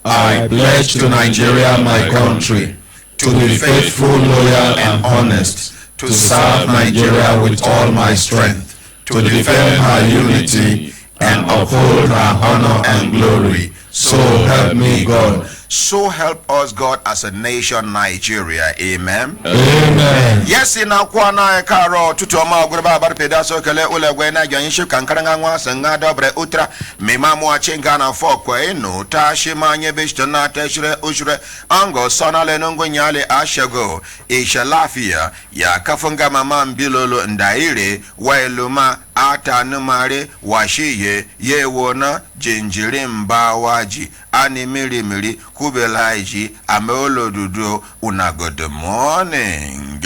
I pledge to Nigeria, my country, to be faithful, loyal, and honest, to serve Nigeria with all my strength, to defend her unity, and uphold her honor and glory. So help me God. So help us God as a nation, Nigeria. Amen. Amen. Yes, in our Kwana Karo, Tutoma, Guraba, Pedaso, Kale, Ulagwena, Yanishu, Kankaranga, Sanga, Dobre, Utra, Mimamua, Chingana, Fokwe, no, Tashimanya, Bistana, Teshre, Ushre, Ango, Sonale, Nungunyale, Ashago, Ishalafia, Yakafunga, Mamam, Bilolo, Ndaire, Wailuma, Ata Numare, Washiye, Yewona, Jinjirim Bawaji, Animiri Miri, Kubelaiji, Ameolo Dudu, una good morning.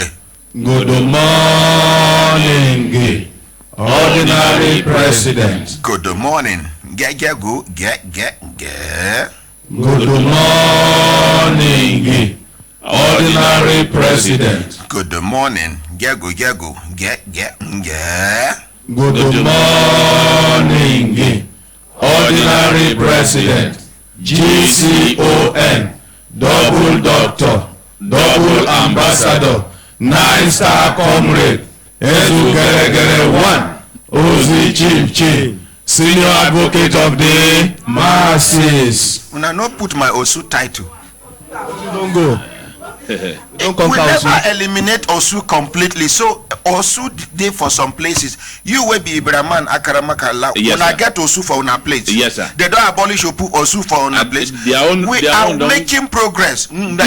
Good morning, Ordinary President. Good morning. Get. Good morning, Ordinary President. Good morning. Get. Good morning, Ordinary President. GCON, double doctor, double ambassador, 9-star comrade, Ezugeregere 1, Ozi Chief, senior advocate of the masses. When I not put my Osu title, Don't go. we never eliminate Osu completely. So Osu dey for some places. You will be Ibraman Akaramaka. Yes, when I get Osu for una place, yes, sir. They don't abolish Osu for una place. We are making progress. You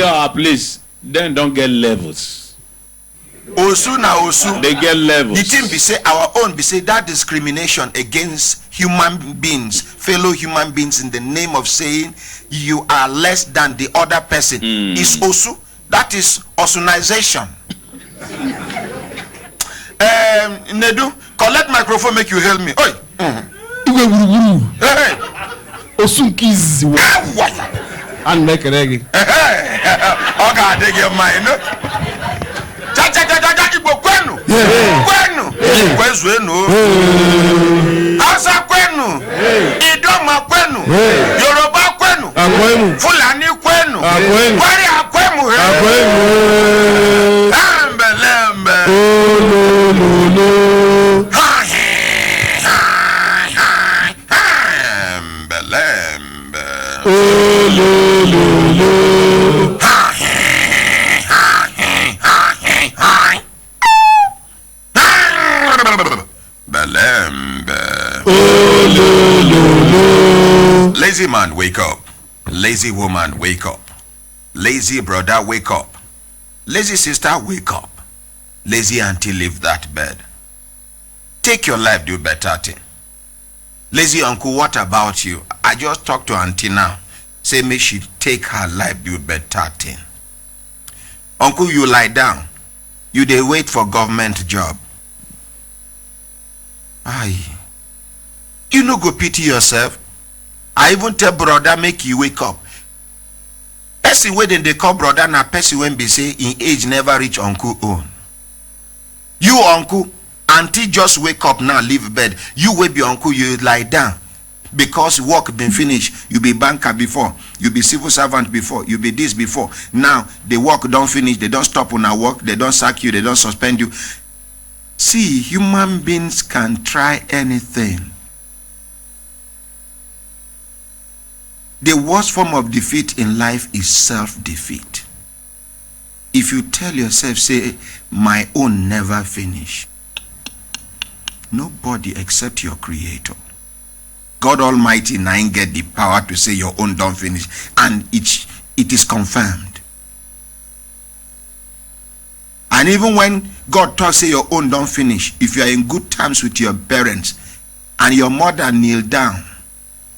our place, then don't get levels. Osu na Osu. They get levels. The thing be say our own be say that discrimination against human beings, fellow human beings, in the name of saying you are less than the other person is Osu. That is Osunization. Nedu, collect microphone, make you help me. Oi. Hey. Osunkiz. And make a reggae. Okay, take your mind. Kwenu. Kwenu. Asa kwenu. Idoma kwenu. Yoruba kwenu. Fulani kwenu. Kwari akwemu. Lembe. Lazy man, wake up. Lazy woman, wake up. Lazy brother, wake up. Lazy sister, wake up. Lazy auntie, leave that bed. Take your life, do better thing. Lazy uncle, what about you? I just talked to auntie now. Say me she take her life, do better thing. Uncle, you lie down. You dey wait for government job. Aye. You no go pity yourself. I even tell brother make you wake up. Person wey they call brother na person when be say in age never reach uncle own. You uncle, auntie just wake up now, leave bed. You will be uncle, you lie down. Because work been finished. You be banker before. You be civil servant before. You be this before. Now the work don't finish. They don't stop on our work. They don't sack you. They don't suspend you. See, human beings can try anything. The worst form of defeat in life is self-defeat. If you tell yourself, say, my own never finish. Nobody except your creator. God Almighty now get the power to say your own don't finish. And it is confirmed. And even when God talks, say your own don't finish, if you are in good terms with your parents and your mother kneel down,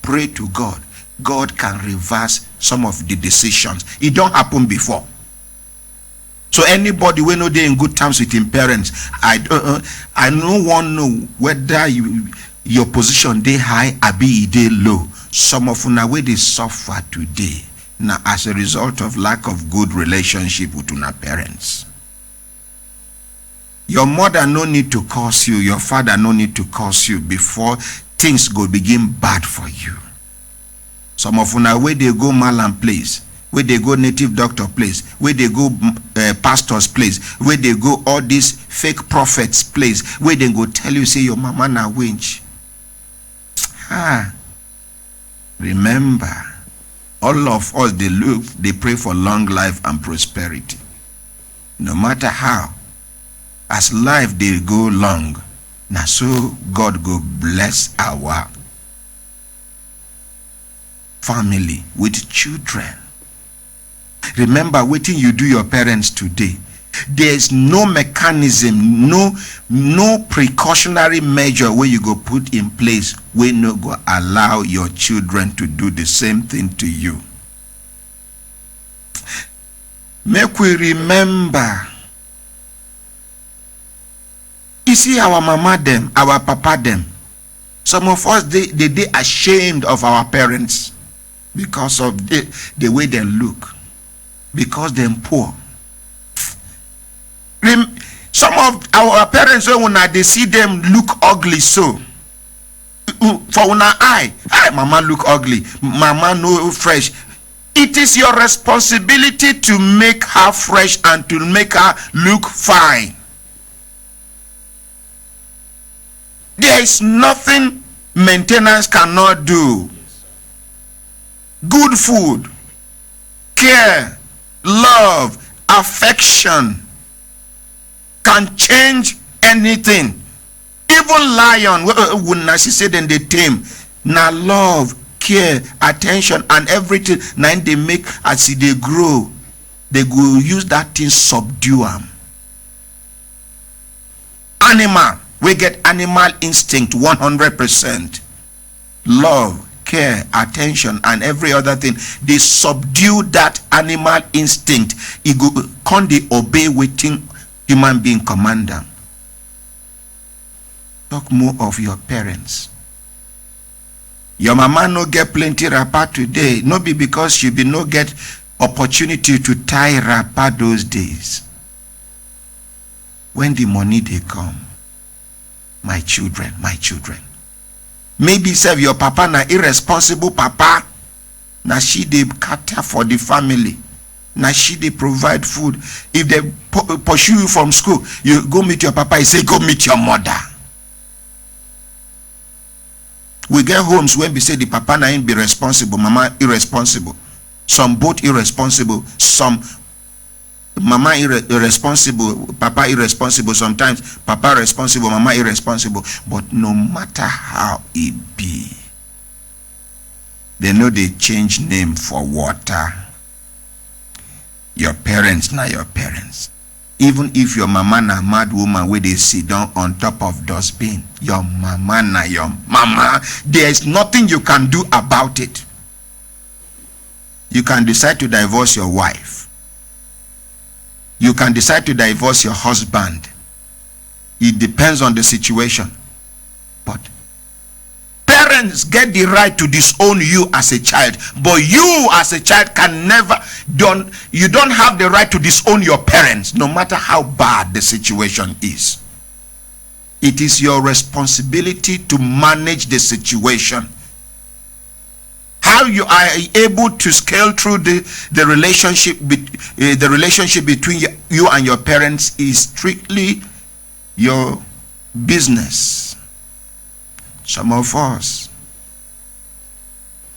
pray to God, God can reverse some of the decisions. It don't happen before. So anybody when no they in good terms with him parents, I no one know whether your position they high or be they low. Some of una way they suffer today now as a result of lack of good relationship with una parents. Your mother no need to curse you, your father no need to curse you before things go begin bad for you. Some of una where they go Malam place, where they go native doctor place, where they go pastor's place, where they go all these fake prophets place, where they go tell you say your mama na winch. Remember, all of us they pray for long life and prosperity. No matter how, as life they go long, now so God go bless our family with children. Remember, waiting you do your parents today. There's no mechanism, no precautionary measure where you go put in place where no go allow your children to do the same thing to you. Make we remember. You see our mama them, our papa them. Some of us they ashamed of our parents because of the way they look, because they're poor. Some of our parents, when they see them look ugly, so for una eye, mama look ugly, mama no fresh. It is your responsibility to make her fresh and to make her look fine. There is nothing maintenance cannot do. Good food, care, love, affection can change anything. Even lion, when she said then they tame. Now love, care, attention, and everything. Now they make as they grow, they go use that thing subdue them. Animal, we get animal instinct 100%. Love, care, attention, and every other thing. They subdue that animal instinct. It go can they obey waiting human being command them. Talk more of your parents. Your mama no get plenty wrapper today. No be because she be no get opportunity to tie wrapper those days. When the money they come, my children. Maybe serve your papa na irresponsible papa. Na she they cater for the family. Now she they provide food. If they pursue you from school, you go meet your papa, he say go meet your mother. We get homes when we say the papa na be responsible, mama irresponsible. Some both irresponsible, some mama irresponsible, papa irresponsible, sometimes papa responsible, mama irresponsible. But no matter how it be, they know they change name for water. Your parents na your parents. Even if your mama na mad woman where they sit down on top of dustbin, your mama na your mama. There is nothing you can do about it. You can decide to divorce your wife. You can decide to divorce your husband. It depends on the situation. But parents get the right to disown you as a child, but you as a child can never you don't have the right to disown your parents, no matter how bad the situation is. It is your responsibility to manage the situation. How you are able to scale through the relationship between you and your parents is strictly your business. Some of us,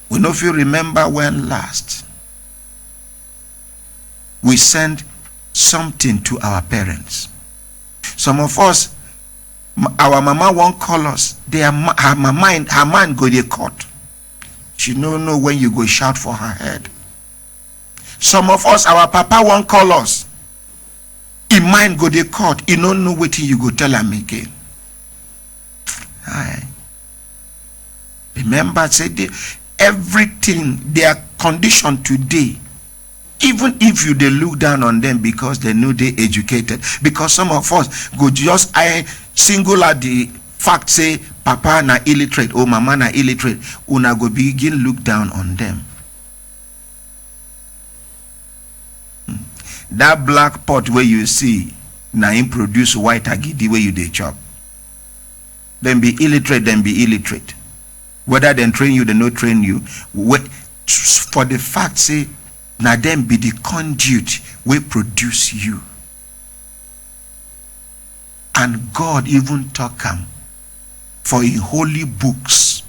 we know if you remember when last we sent something to our parents. Some of us, our mama won't call us. Her mind go to court. She don't know when you go shout for her head. Some of us, our papa won't call us. He mind go to court. He don't know what you go tell him again. Aye. Remember, say everything they are conditioned today. Even if you they look down on them because they know they educated. Because some of us go just single at the fact say papa na illiterate or mama na illiterate. Una go begin look down on them. That black pot where you see na him produce white agidi where you they chop. Then be illiterate, then be illiterate. Whether they train you, they no train you. for the fact say na them be the conduit wey produce you. And God even talk am for in holy books.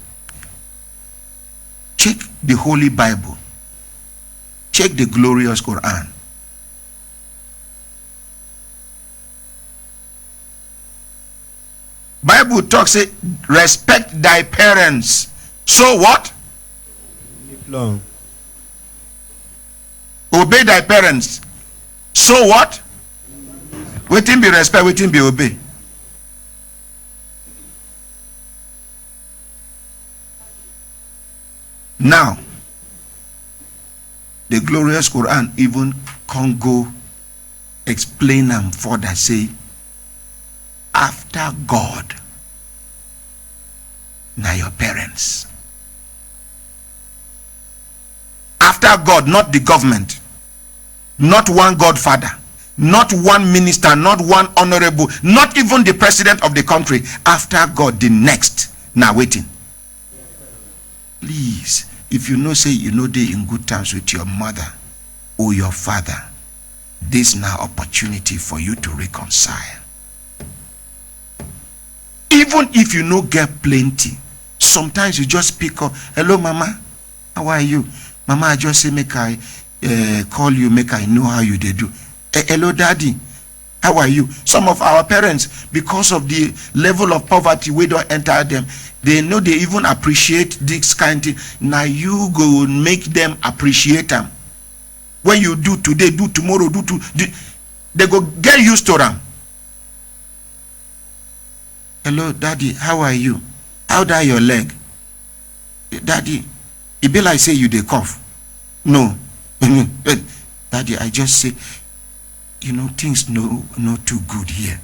Check the Holy Bible. Check the glorious Quran. Bible talks say respect thy parents. So what? Long. Obey thy parents. So what? Waiting be respect, waiting be obey. Now, the glorious Quran even can go explain and further say, after God, now your parents. After God, not the government, not one godfather, not one minister, not one honorable, not even the president of the country. After God, the next. Now waiting. Please, if you know, say you know they in good terms with your mother or your father, this now opportunity for you to reconcile. Even if you no get plenty, sometimes you just pick up, hello mama, how are you? Mama, I just say make I call you, make I know how you they do. Hello daddy, how are you? Some of our parents, because of the level of poverty we don't enter them, they know they even appreciate this kind of thing. Now you go make them appreciate them. When you do today, do tomorrow, do they go get used to them. Hello daddy, how are you? How die your leg? Daddy, it be like say you dey cough. No. Daddy, I just say, you know, things no too good here.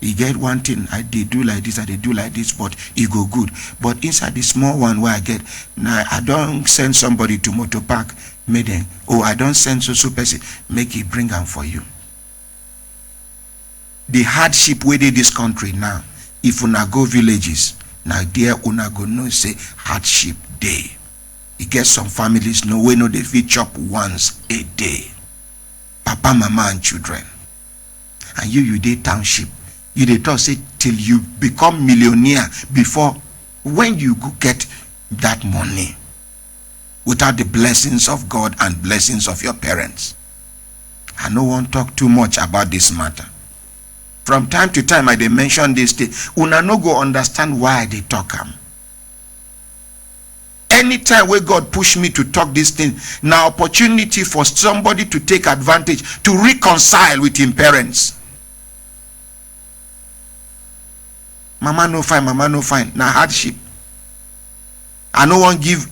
You get one thing, I dey do like this, I dey do like this, but it go good. But inside the small one where I get, now I don't send somebody to motor park, make them, I don't send so person, make it bring them for you. The hardship where they this country now, if una go villages, now there una go know say hardship day. You get some families no way no they fit chop once a day. Papa, mama and children. And you dey township. You dey talk say till you become millionaire before when you go get that money without the blessings of God and blessings of your parents. I no want to talk too much about this matter. From time to time I dey mention this thing. Una no go understand why I dey talk am. Anytime where God push me to talk this thing, now opportunity for somebody to take advantage, to reconcile with him parents. Mama no fine, now hardship. I no want give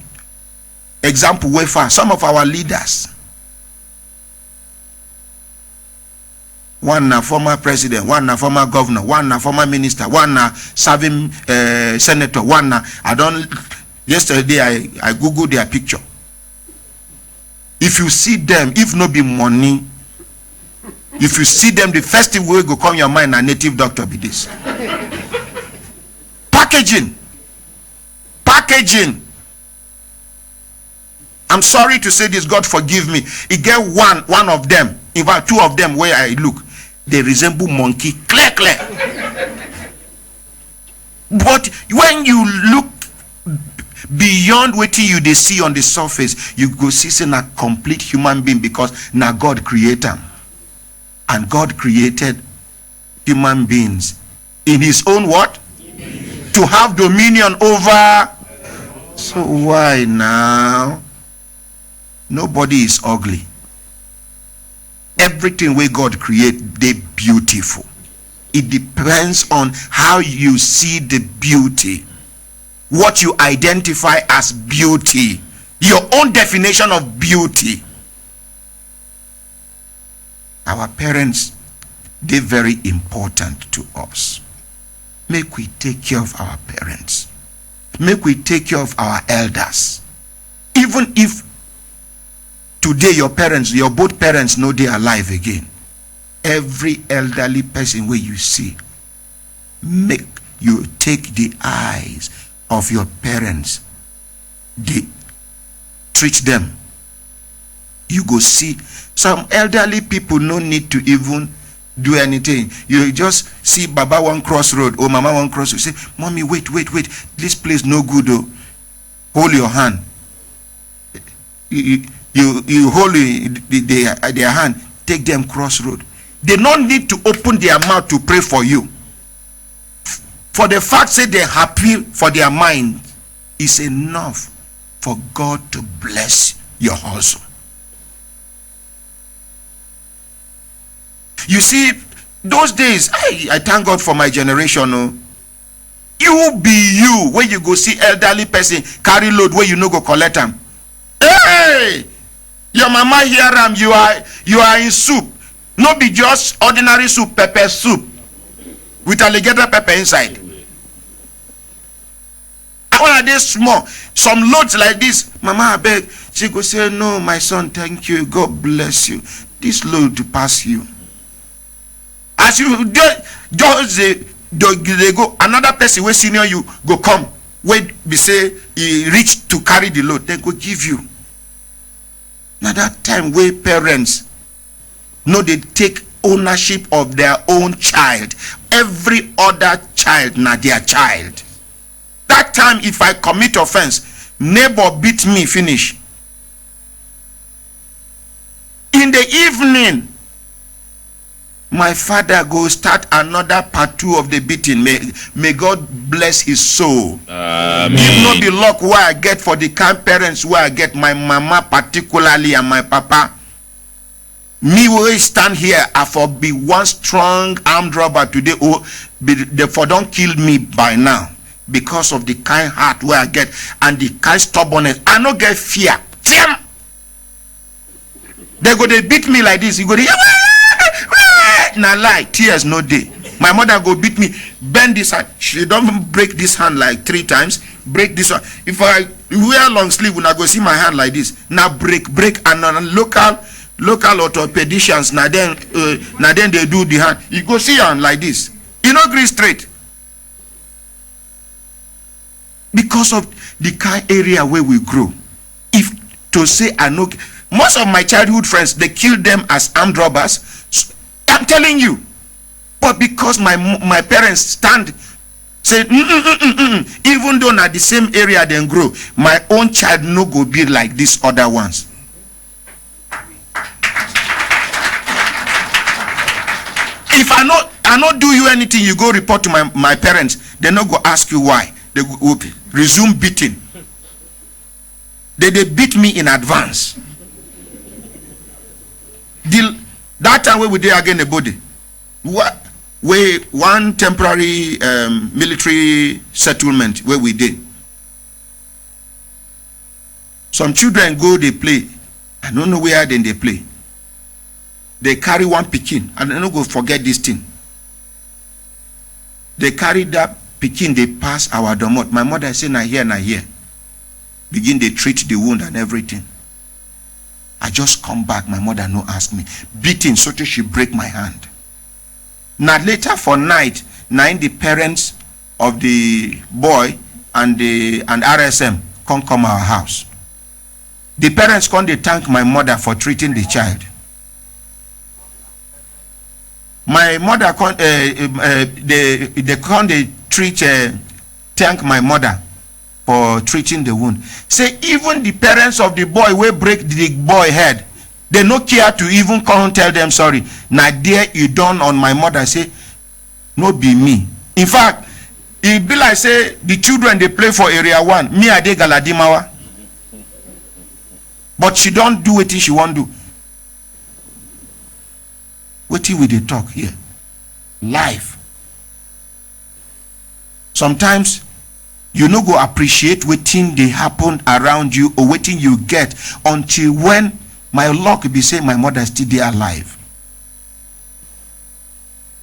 example way far. Some of our leaders, one na former president, one na former governor, one na former minister, one na serving senator, one na yesterday I googled their picture. If you see them, if no be money, if you see them, the first thing will go come your mind, a native doctor be this. Packaging. I'm sorry to say this, God forgive me. He get one of them, in fact two of them where I look, they resemble monkey, clear. But when you look beyond what you they see on the surface, you go see say a complete human being, because now God created them. And God created human beings in his own what? To have dominion over. So why now? Nobody is ugly. Everything where God create, they beautiful. It depends on how you see the beauty. What you identify as beauty. Your own definition of beauty. Our parents, they're very important to us. Make we take care of our parents. Make we take care of our elders. Even if today your both parents know they are alive again. Every elderly person where you see, make you take the eyes of your parents to treat them, you go see. Some elderly people no need to even do anything. You just see Baba one crossroad or Mama one crossroad. Say, Mommy, wait. This place no good. Oh. Hold your hand. You hold their hand. Take them crossroad. They don't need to open their mouth to pray for you. For the fact that they're happy for their mind is enough for God to bless your hustle. You see, those days, I thank God for my generation. Oh. You be you when you go see elderly person carry load where you no go collect them. Hey, your mama hear am. You are in soup. No be just ordinary soup, pepper soup with alligator pepper inside. When are they small? Some loads like this, Mama I beg. She go say, no, my son, thank you. God bless you. This load to pass you. As you just they go, another person where senior you go come. Wait, be say he reach to carry the load, they go give you. Now that time where parents know they take ownership of their own child. Every other child na their child. That time if I commit offense, neighbor beat me finish. In the evening, my father go start another part 2 of the beating. May God bless his soul. Amen. Give not the luck where I get for the kind parents where I get, my mama particularly and my papa. Me will stand here, I for be one strong armed robber today. Oh, they for don't kill me by now because of the kind heart where I get and the kind stubbornness. I no get fear. They go they beat me like this. You go they na lie, tears no day. My mother go beat me, bend this hand. She don't break this hand like 3 times. Break this one. If I wear long sleeve, when I go see my hand like this, now break and local orthopedicians now then they do the hand. You go see hand like this. You know green straight. Because of the kind area where we grow. If to say I know most of my childhood friends, they killed them as armed robbers. I'm telling you. But because my parents stand, say, even though not the same area they grow, my own child no go be like these other ones. If I not do you anything, you go report to my parents, they no go ask you why. They go resume beating. They beat me in advance. That time where we did again the body. What? Where one temporary military settlement where we did. Some children go, they play. I don't know where then they play. They carry one pikin. I don't go forget this thing. They carry that pikin, they pass our domot. My mother say, na here. Begin they treat the wound and everything. I just come back, my mother no ask me. Beating so till she break my hand. Now later for night, the parents of the boy and RSM come our house. The parents come they thank my mother for treating the child. My mother thank my mother for treating the wound. Say even the parents of the boy will break the boy head. They no care to even come and tell them sorry. Now there you done on my mother say, no be me. In fact, it be like say the children they play for area 1. Me I dey Galadimawa. But she don't do what she want to do. What will they talk here? Life. Sometimes you no go appreciate wetin dey happen around you or wetin you get until when my luck be say my mother still dey alive.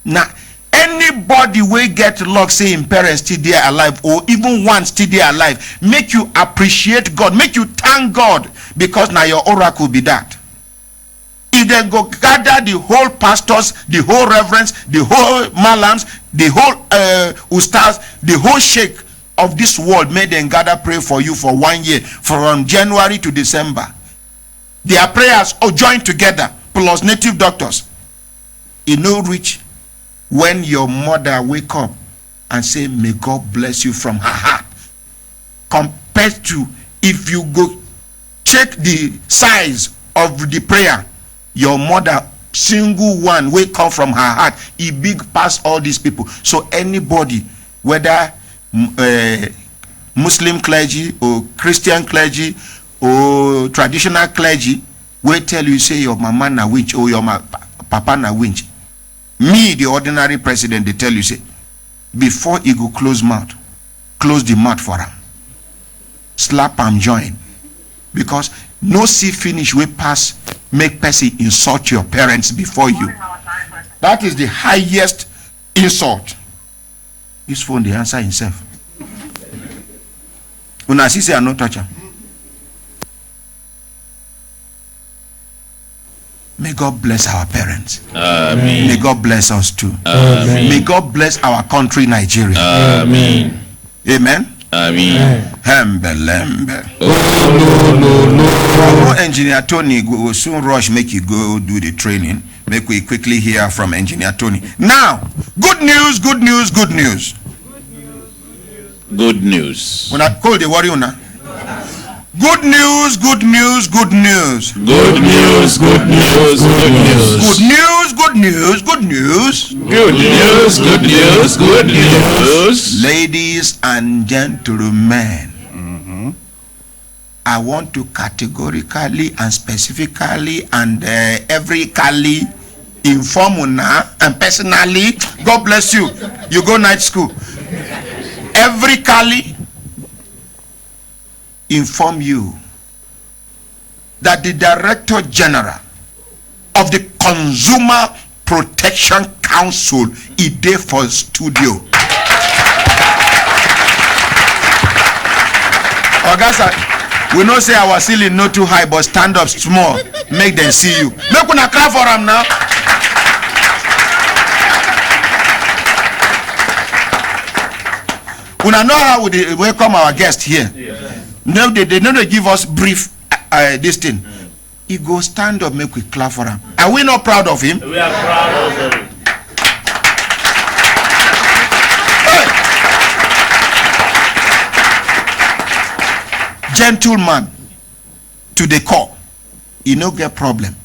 Now anybody wey get luck say im parents still dey alive or even one still dey alive, make you appreciate God, make you thank God, because na your oracle be that. If they go gather the whole pastors, the whole reverends, the whole malams, the whole ustaz, the whole sheikh of this world made them gather pray for you for 1 year, from January to December. Their prayers all joined together, plus native doctors. You know, rich, when your mother wake up and say, may God bless you from her heart, compared to if you go check the size of the prayer, your mother, single one, will come from her heart, he big past all these people. So anybody, whether Muslim clergy or Christian clergy or traditional clergy, will tell you, say your mama na winch or your papa na winch. Me, the ordinary president, they tell you, say, before he go close mouth, close the mouth for him. Slap and join. Because no see finish will pass, make person insult your parents before you. That is the highest insult. His phone, the answer himself. Una see say I no touch him. May God bless our parents. Amen. May God bless us too. Amen. May God bless our country, Nigeria. Amen. Amen. Amen. Hembelembe. Oh, Our engineer Tony will soon rush, make you go do the training. Make we quickly hear from engineer Tony. Now, good news, good news, good news. good news. When I call the worry una. Good news, good news, good news. Good news, good news, good news. Good news, good news, good news. Good news, good news, good news. Ladies and gentlemen, I want to categorically and specifically and everycally inform una and personally, God bless you, you go night school, everycally inform you that the Director General of the Consumer Protection Council is there for studio. Augusta, we know say our ceiling not too high, but stand up small, make them see you. Make una clap for them now. Una know how we welcome our guest here. No, they don't give us brief this thing. He go stand up, make we clap for him. Are we not proud of him? We are proud of him. Gentleman to the core, he no get problem.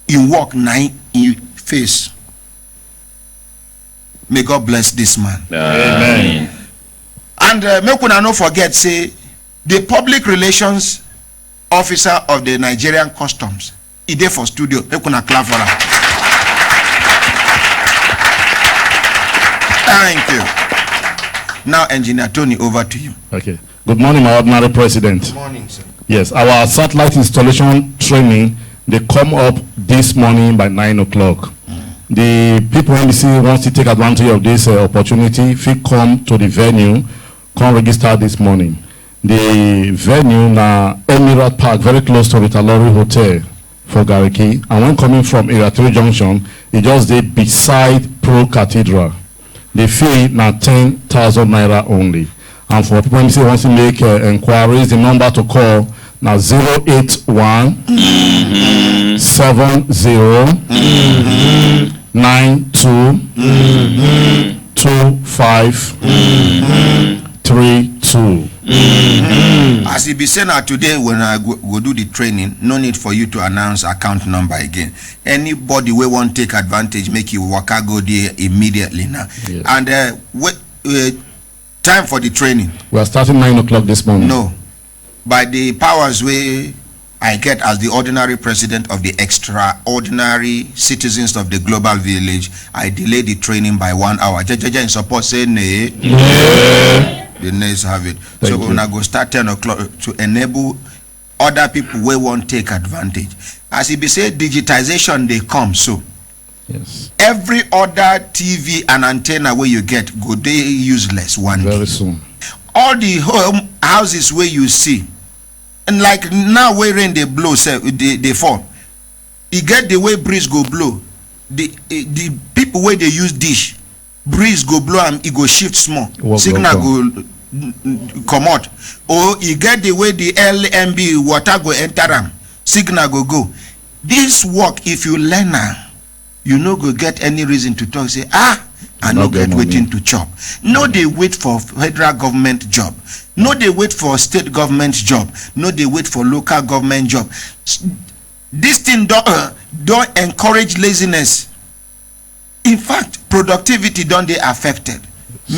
You walk nine in face. May God bless this man. Amen. And make una no forget, say the public relations officer of the Nigerian Customs, he there for studio. Make una clap for him. Thank you. Now, Engineer Tony, over to you. Okay. Good morning, my ordinary president. Good morning, sir. Yes, our satellite installation training, they come up this morning by 9 o'clock. The people in the city wants to take advantage of this opportunity. If you come to the venue, come register this morning. The venue na Emirate Park, very close to Vitalori Hotel for Gariki. And when coming from Area 3 Junction, it just there beside Pro Cathedral. The fee na 10,000 naira only. And for people who want to make inquiries, the number to call now 081 70 92 25 32. As it be said now today, when I go do the training, no need for you to announce account number again. Anybody we want take advantage, make you waka go there immediately now. Yes. And time for the training. We are starting 9 o'clock this morning. No, by the powers way I get as the ordinary president of the extraordinary citizens of the global village, I delay the training by 1 hour. Jaja in support say nay. Yeah. The nays have it. Thank So you. when I go start 10 o'clock to enable other people we won't take advantage. As it be said, digitization they come so. Yes. Every other TV and antenna where you get go they useless one Very day. soon. All the home houses where you see, and like now where rain they blow, say they fall. You get the way breeze go blow. The people where they use dish, breeze go blow am, e go shift small, Walk, signal walk, go comot, or e get the way the LMB water go enter am, signal go. This work, if you learn am, you no go get any reason to talk say I no get waiting to chop. No, they wait for federal government job. No, they wait for state government job. No, they wait for local government job. This thing don't encourage laziness. In fact, productivity don't they affected.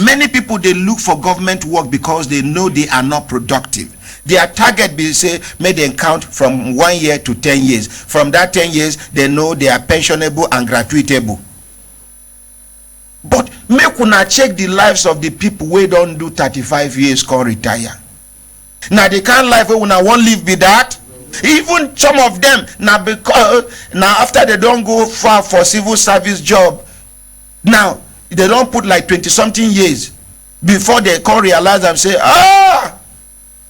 Many people, they look for government work because they know they are not productive. Their target be say make them count from 1 year to 10 years. From that 10 years, they know they are pensionable and gratuitable. But make una check the lives of the people wey don't do 35 years come retire. Now the kind of life wey una wan live be that. Even some of them now, because now after they don't go far for civil service job, now they don't put like 20-something years before they come realize and say,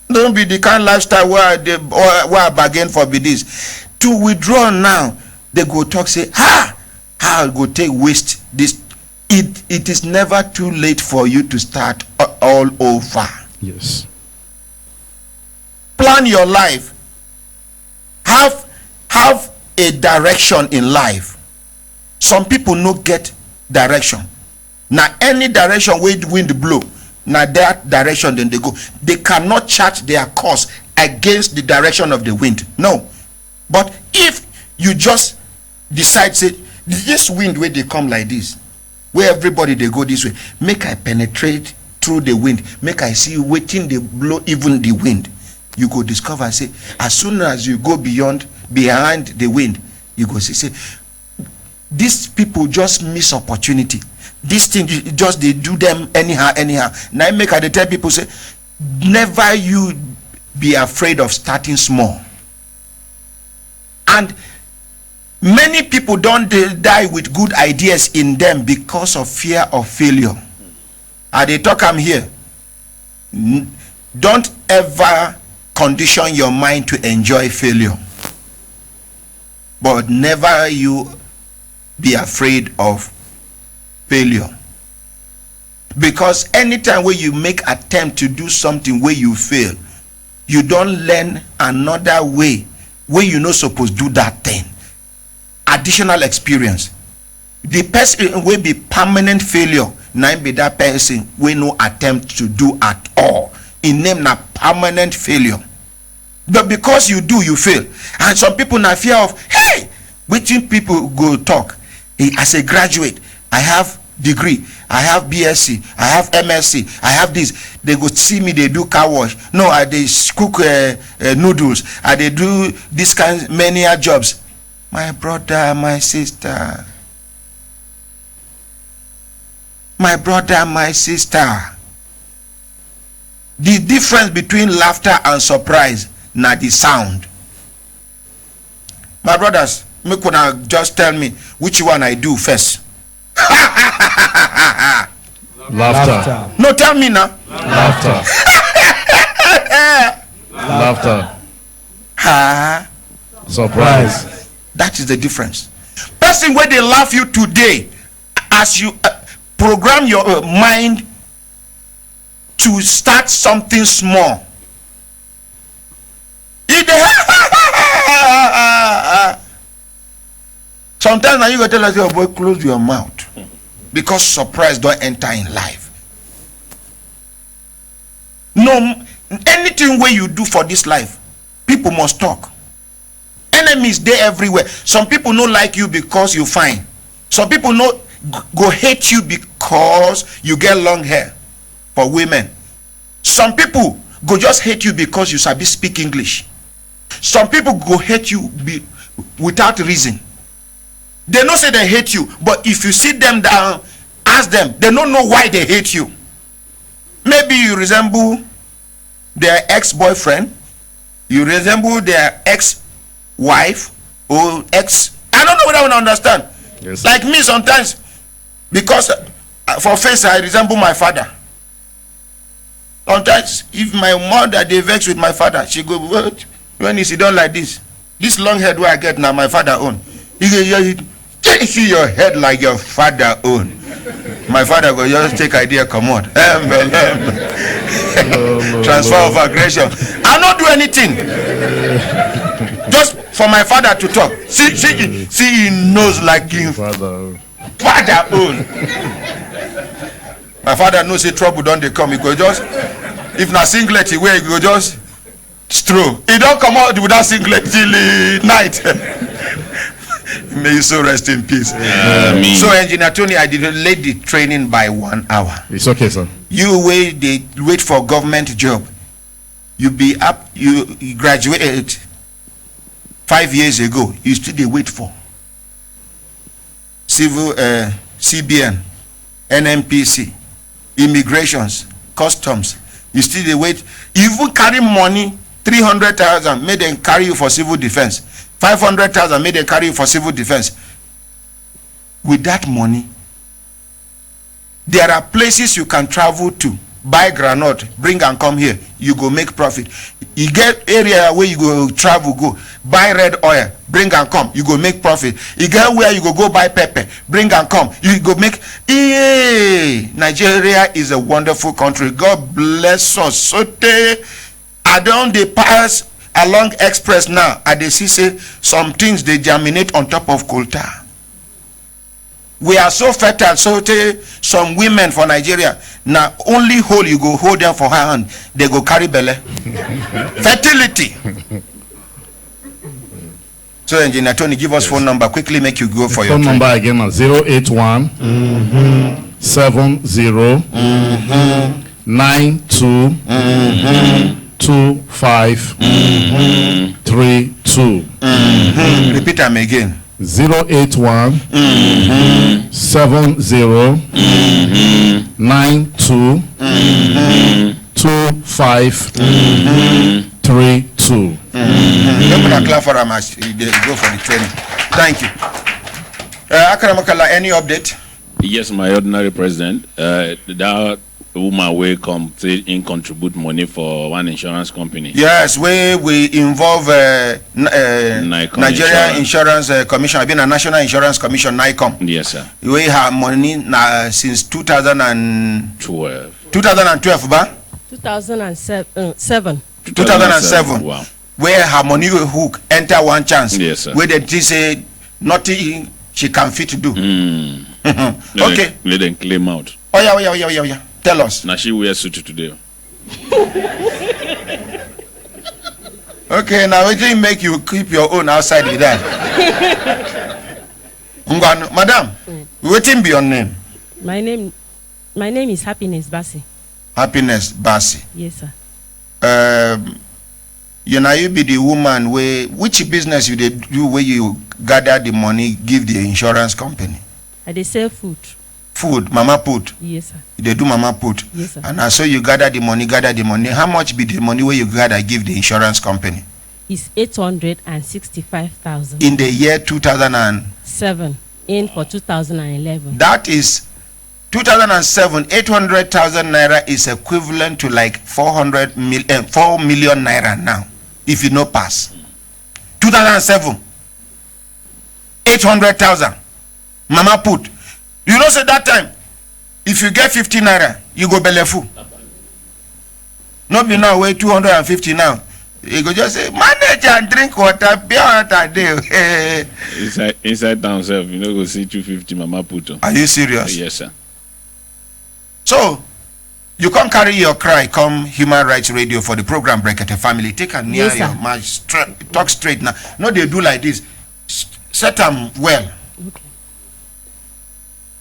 don't be the kind of lifestyle where I bargain for be this. To withdraw now, they go talk say, how I go take waste this. It is never too late for you to start all over. Yes. Plan your life. Have a direction in life. Some people no get direction. Now any direction where the wind blow, now that direction then they go. They cannot chart their course against the direction of the wind. No. But if you just decide say this wind where they come like this, where everybody they go this way, make I penetrate through the wind, make I see waiting they blow even the wind. You go discover say as soon as you go behind the wind, you go say these people just miss opportunity. This thing just they do them anyhow. Now I make I tell people say never you be afraid of starting small. And many people don't die with good ideas in them because of fear of failure. And they talk I'm here. Don't ever condition your mind to enjoy failure. But never you be afraid of failure. Because anytime where you make attempt to do something where you fail, you don't learn another way where you not supposed to do that thing. Additional experience. The person will be permanent failure. Now be that person will no attempt to do at all. In name na permanent failure. But because you do, you fail. And some people na fear of, hey, which people go talk. Hey, as a graduate, I have degree, I have BSc, I have MSc, I have this. They go see me, they do car wash. No, they cook noodles. They do this kind many jobs. My brother, my sister. My brother, my sister. The difference between laughter and surprise, na the sound. My brothers, make una just tell me which one I do first. Laughter. No, tell me now. Laughter. Laughter. Surprise. That is the difference. Person where they laugh you today, as you program your mind to start something small. Sometimes now you go tell us, your boy, close your mouth, because surprise don't enter in life. No, anything where you do for this life, people must talk. Enemies they everywhere. Some people don't like you because you fine. Some people no go hate you because you get long hair. For women, some people go just hate you because you sabi speak English. Some people go hate you without reason. They don't say they hate you, but if you sit them down, ask them, they don't know why they hate you. Maybe you resemble their ex-boyfriend, you resemble their ex-wife or ex. I don't know what I want to understand. Yes. Like me sometimes, because for face I resemble my father. Sometimes if my mother they vex with my father, she go, what? When you sit down like this long head where I get now, my father own. He go, I see your head like your father own. My father go just take idea, come on. Transfer of aggression. I not do anything. Just for my father to talk. See he knows like him father own. My father knows say trouble don't they come. He go just, if na singlet he wear, he go just stroll. He don't come out with that singlet till night. May you so rest in peace. So, Engineer Tony, I delayed the training by 1 hour. It's okay, sir. You wait for government job. You be up. You graduated 5 years ago. You still dey wait for civil, CBN, NMPC, immigrations, customs. You still dey wait. You even carry money 300,000. Make them carry you for civil defense. 500,000 made them carry you for civil defense. With that money, there are places you can travel to, buy granite, bring and come here. You go make profit. You get area where you go travel, go buy red oil, bring and come. You go make profit. You get where you go buy pepper, bring and come. You go make. Nigeria is a wonderful country. God bless us. So I don't dey pass along express now. I dey see say some things they germinate on top of coal tar. We are so fertile, so some women for Nigeria now only hole you go hold them for her hand, they go carry belle. Fertility. So Engineer Tony, give us phone number quickly. Make you go for your phone number again. 081 70 92 2532. Repeat them again. 081 70 92 2532. Clap for them as they go for the training. Thank you. Akaramakala, any update? Yes, my ordinary president. That woman will come in contribute money for one insurance company. Yes, we involve Nigeria Insurance Commission. I've been a National Insurance Commission, NICOM. Yes, sir. We have money since 2012. 2012, ba? 2007. 2007. Wow. Where her money hook enter one chance. Yes, sir. Where they say nothing she can fit to do. Okay. Let them claim out. Oh yeah. Tell us. Now she wears suit today. Okay, now it didn't make you keep your own outside with that. Madam, what be your name? My name is Happiness Bassi. Happiness Bassi. Yes, sir. You be the woman which business you do where you gather the money, give the insurance company? I dey sell food. Food, mama put. Yes, sir. They do mama put. Yes, sir. And so you gather the money. How much be the money where you gather give the insurance company? It's 865,000. In the year 2007. In for 2011. That is 2007. 800,000 naira is equivalent to like 4 million naira now. If you no pass. 2007. 800,000. Mama put. You know, say that time, if you get 50 naira, you go belefu. Not be now, wait 250 now. You go just say, manage and drink water, beer water day. Inside town self, you know, go see 250 mama put on. Are you serious? Yes, sir. So, you can't carry your cry, come Human Rights Radio for the program Brekete Family. Take a near Yes, your match, talk straight now. No, they do like this. Set them well. Okay.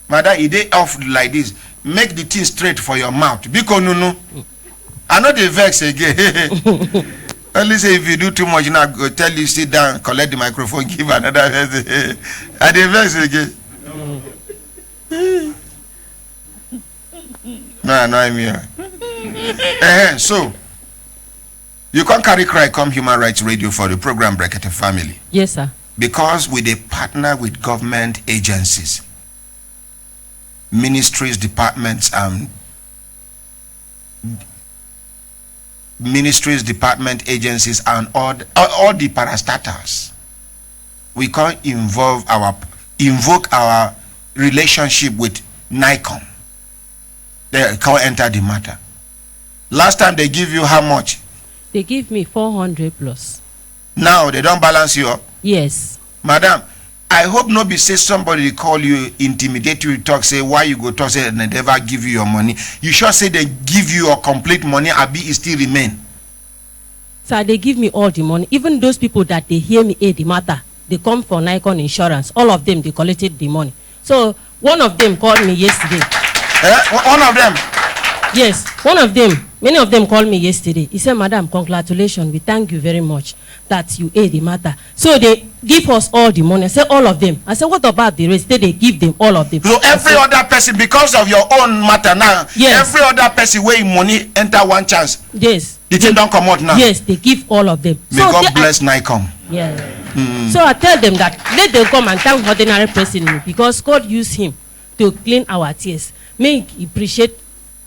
Mother, if they off like this, make the thing straight for your mouth. Because no. I know they vex again. Only say if you do too much, now go tell you sit down, collect the microphone, give another person. And they vex again. No, I'm here. So, you can't carry cry, come Human Rights Radio for the program Brekete Family. Yes, sir. Because we they partner with government agencies, ministries, departments, department agencies, and all the parastatals. We can't involve invoke our relationship with Nikon. They can't enter the matter. Last time they give you how much? They give me 400 plus. Now they don't balance you up. Yes. Madam, I hope nobody say somebody call you, intimidate you, talk, say why you go talk, say and they never give you your money. You sure say they give you your complete money, abi it still remain. So they give me all the money. Even those people that they hear me the matter, they come for Nikon insurance. All of them, they collected the money. So one of them called me yesterday. One of them? Yes, one of them. Many of them called me yesterday. He said, Madam, congratulations. We thank you very much that you the matter. So they give us all the money. I said, all of them. I said, what about the rest? They give them all of them. So every other person, because of your own matter now, yes, every other person where money enter one chance. Yes. The thing don't come out now. Yes, they give all of them. May God bless Nikon. Yeah. So I tell them that let them come and thank ordinary president because God used him to clean our tears. Make appreciate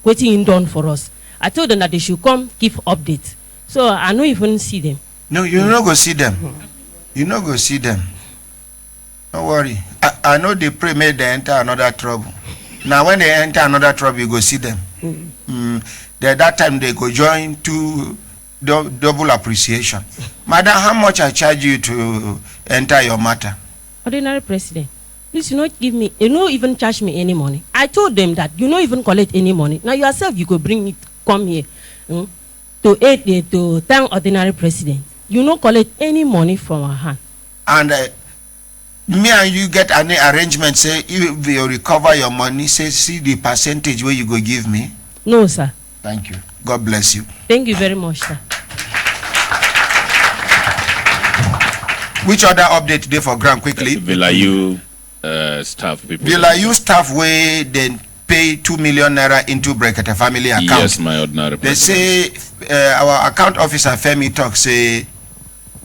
what he done for us. I told them that they should come give updates. So I don't even see them. No, you not go see them. You not go see them. Don't worry. I know they pray may they enter another trouble. Now when they enter another trouble, you go see them. That time they go join to double appreciation. Madam, how much I charge you to enter your matter? Ordinary president, please you not give me, you not even charge me any money. I told them that you not even collect any money. Now yourself you go bring it, come here to aid to thank ordinary president. You not collect any money from our hand. And me and you get any arrangement, say if you recover your money, say see the percentage where you go give me? No, sir. Thank you. God bless you. Thank you very much, sir. Which other update today for Graham quickly? Villayu staff people. Villayu staff where then pay 2 million naira into Brekete family account. Yes, my ordinary They president. say our account officer Femi talk say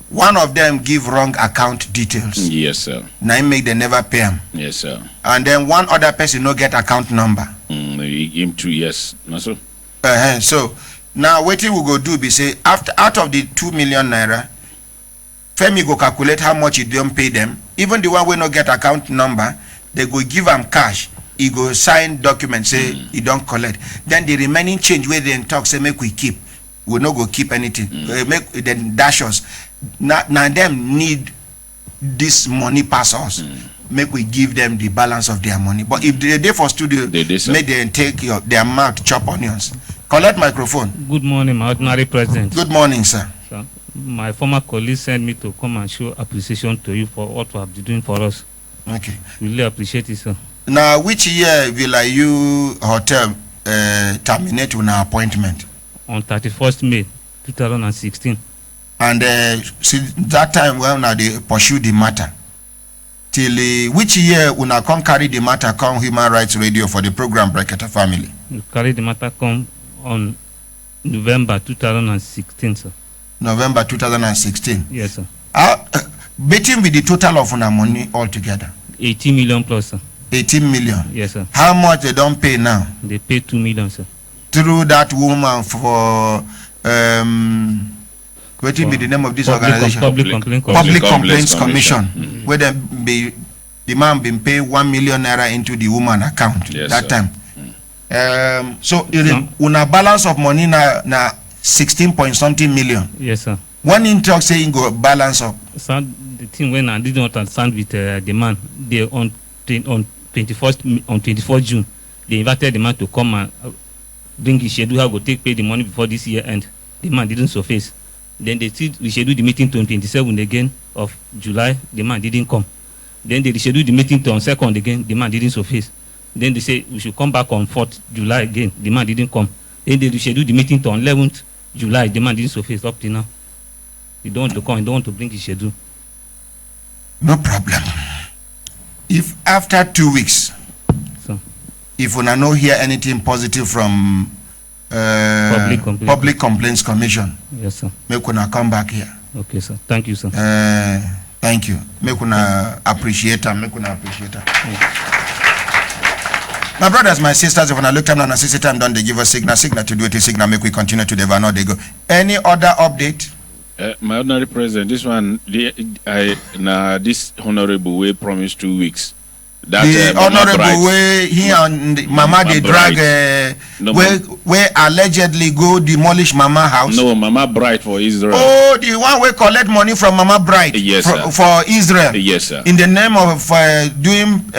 one of them give wrong account details. Yes, sir. Now he make they never pay him. Yes, sir. And then one other person no get account number. Him too, yes. No, sir. So now what we go do be say after out of the 2 million naira, Femi go calculate how much he don't pay them. Even the one we no get account number, they go give him cash. He go sign document say he don't collect. Then the remaining change where they talk say make we keep. We no go keep anything. Make then dash us. Now them need this money pass us. Make we give them the balance of their money. But if they for studio, make them take their mouth chop onions. Collect microphone. Good morning, my ordinary president. Good morning, sir. Sir, my former colleague sent me to come and show appreciation to you for what you have been doing for us. Okay. Really appreciate it, sir. Now, which year will you hotel terminate with an appointment? On 31st May 2016. And since that time when they pursue the matter, till which year when I come carry the matter come Human Rights Radio for the program Brekete Family? You carry the matter come on November 2016, sir. November 2016. Yes, sir. Betting with the total of our money altogether. 18 million plus, sir. 18 million. Yes, sir. How much they don't pay now? They pay 2 million, sir. Through that woman for what will be the name of this organization? Public Complaints Commission. Where the man been paid 1 million naira into the woman account that time. So una balance of money na 16 point something million. Yes, sir. One in talk saying go balance up. So the thing when I did not understand with the man, they on 24th June, they invited the man to come and bring his schedule how go take pay the money before this year end. The man didn't surface. Then they rescheduled the meeting to 27th again of July. The man didn't come. Then they rescheduled the meeting to on 2nd again. The man didn't surface. Then they say we should come back on 4th July again. The man didn't come. Then they rescheduled the meeting to on 11th July. The man didn't surface up till now. He don't want to come. He don't want to bring his schedule. No problem. If after 2 weeks, so, if we no hear anything positive from Public Complaints Commission, yes, sir, make una come back here. Okay, sir. Thank you, sir. Thank you. Make una appreciate them. Make una appreciate them. My brothers, my sisters, if I look time and I see time done, they give us signal to do it. Signal make we continue to the they go. Any other update? My ordinary president, this one, this honorable way promised 2 weeks. That the Mama honorable Bright. way he and the Mama they Bright. drag No, where allegedly go demolish Mama house. No, Mama Bright for Israel. Oh, the one we collect money from Mama Bright Yes, sir. for Israel. Yes, sir. In the name of doing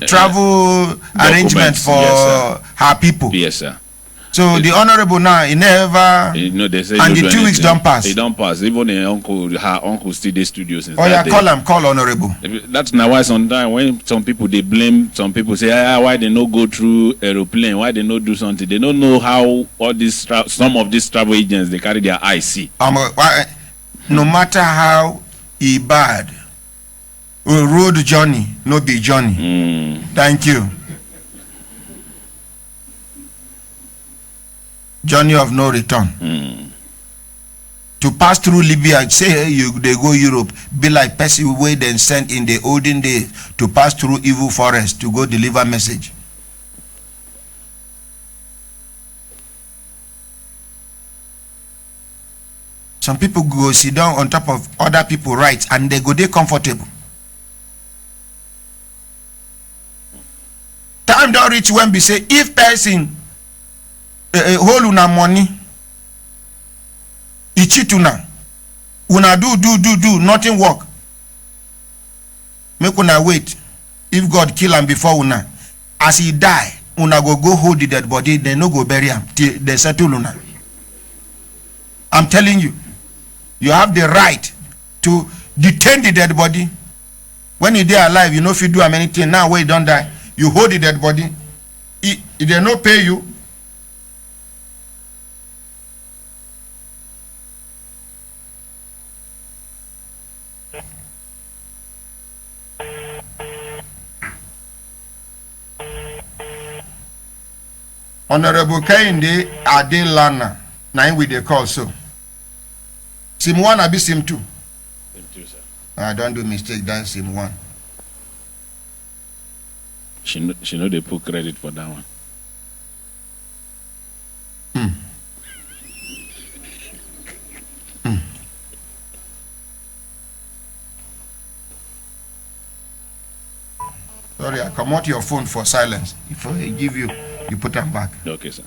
travel arrangements for Yes, her people. Yes, sir. So the honorable now, he never. They say And no the do 2 weeks anything. don't pass. They don't pass. Even her uncle still the studio since Oh yeah, that day. call honorable. That's now why sometimes when some people they blame, some people say why they no go through aeroplane, why they no do something. They don't know how all these some of these travel agents they carry their eye see. No matter how he bad, road journey no be journey. Thank you. Journey of no return. To pass through Libya, say they go Europe, be like person way then sent in the olden days to pass through evil forest to go deliver message. Some people go sit down on top of other people's rights and they go there comfortable. Time don't reach when we say if person hold una money, he cheat una do nothing work. Make una wait. If God kill him before una, as he die, una go hold the dead body. They no go bury him till they settle una. I'm telling you, you have the right to detain the dead body. When he dey alive, you know if you do him anything. Now when he don't die, you hold the dead body. If they no pay you. Honorable Kehinde Adelana, now we they call so. Sim 1 abi Sim 2? Sim 2, sir. I don't do mistake, that's Sim 1. She know they put credit for that one. Sorry, I come out your phone for silence. If I give you, you put them back. Okay, sir.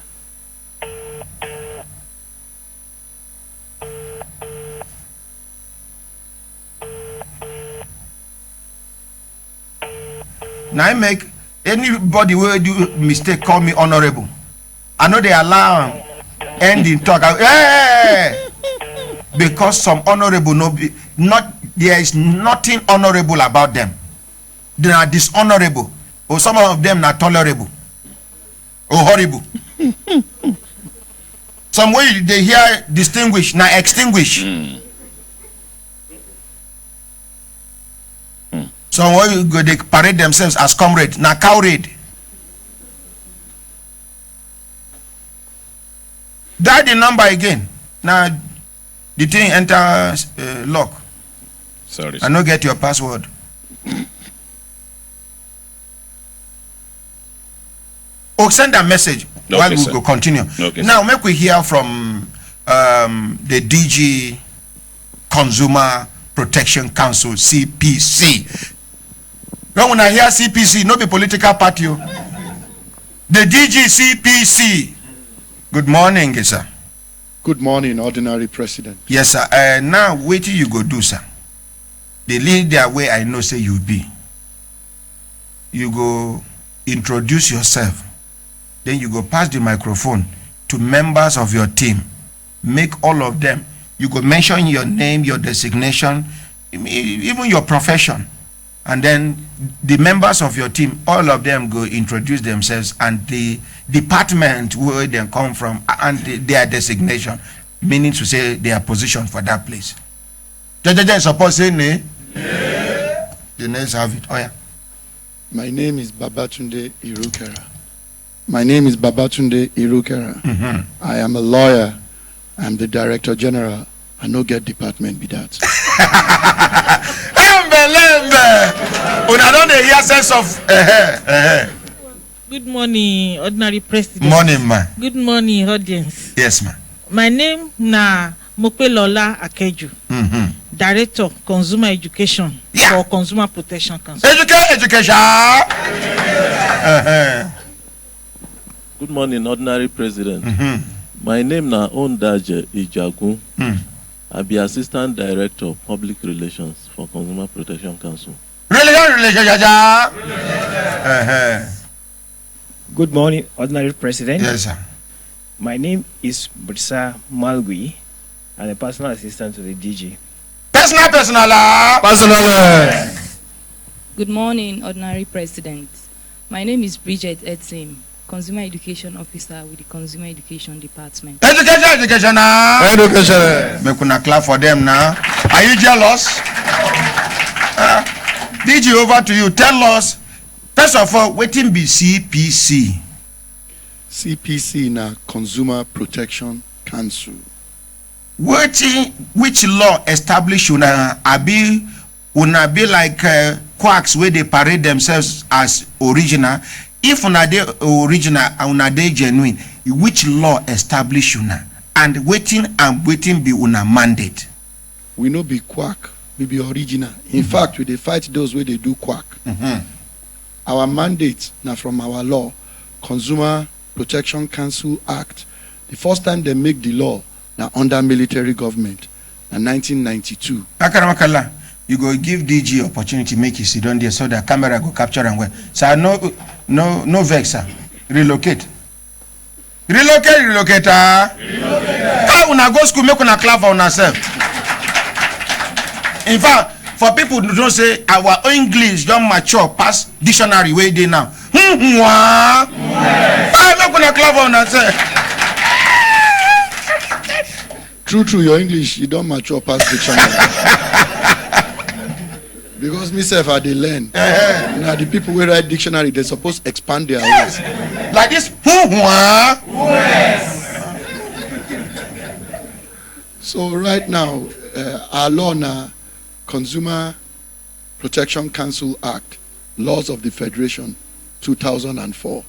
Now I make anybody will do mistake call me honorable. I know they allow end in talk. Hey! Because some honorable there is nothing honorable about them. They are dishonorable, or some of them are tolerable, or horrible. Some way they hear distinguish, now extinguish. Some way they parade themselves as comrade, now coward. Dial the number again. Now the thing enter lock. Sorry, I no get your password. Or send a message while we go continue. Okay, now make we hear from the DG Consumer Protection Council, CPC. When I hear CPC, no be political party. The DG CPC. Good morning, sir. Good morning, Ordinary President. Yes, sir. Now wait till you go do, sir. The leader way I know say you be. You go introduce yourself. Then you go pass the microphone to members of your team. Make all of them. You go mention your name, your designation, even your profession. And then the members of your team, all of them go introduce themselves and the department where they come from and their designation, meaning to say their position for that place. Suppose say nay. The names have it. Oh yeah. My name is Babatunde Irukera. My name is Babatunde Irukera. I am a lawyer. I'm the Director General. I no get department be that. Una don dey hear sense of Good morning, Ordinary President. Morning, ma. Good morning, audience. Yes, ma. My name na Mopelola Akeju, Director, Consumer Education for Consumer Protection Council. Education. Good morning, Ordinary President. My name na Ondaje Ijagun. I be Assistant Director of Public Relations for Consumer Protection Council. Good morning, Ordinary President. Yes, sir. My name is Brisa Malgui. I'm a personal assistant to the DG. Personal. Good morning, Ordinary President. My name is Brekete Etim, Consumer Education Officer with the Consumer Education Department. Education. Make una clap for them now. Are you jealous? DG, over to you. Tell us, first of all, wetin be CPC? CPC na Consumer Protection Council. Which law establish una be like quacks where they parade themselves as original? If una dey original and una dey genuine, which law establish una? And waiting be una mandate? We no be quack, we be original. In fact, we dey fight those where they do quack. Our mandate now from our law, Consumer Protection Council Act. The first time they make the law now under military government in 1992. You go give DG opportunity make you sit down there so that camera go capture and well. So no vex, sir. Relocate. How una go school make una clap for una self? In fact, for people who don't say our English don't mature past dictionary way they now. How make una clap for una self? True, your English, you don't mature past dictionary. Because myself, I they learn. Now the people who write dictionary, they're supposed to expand their ways. Like this. So right now, our law now, Consumer Protection Council Act, Laws of the Federation, 2004.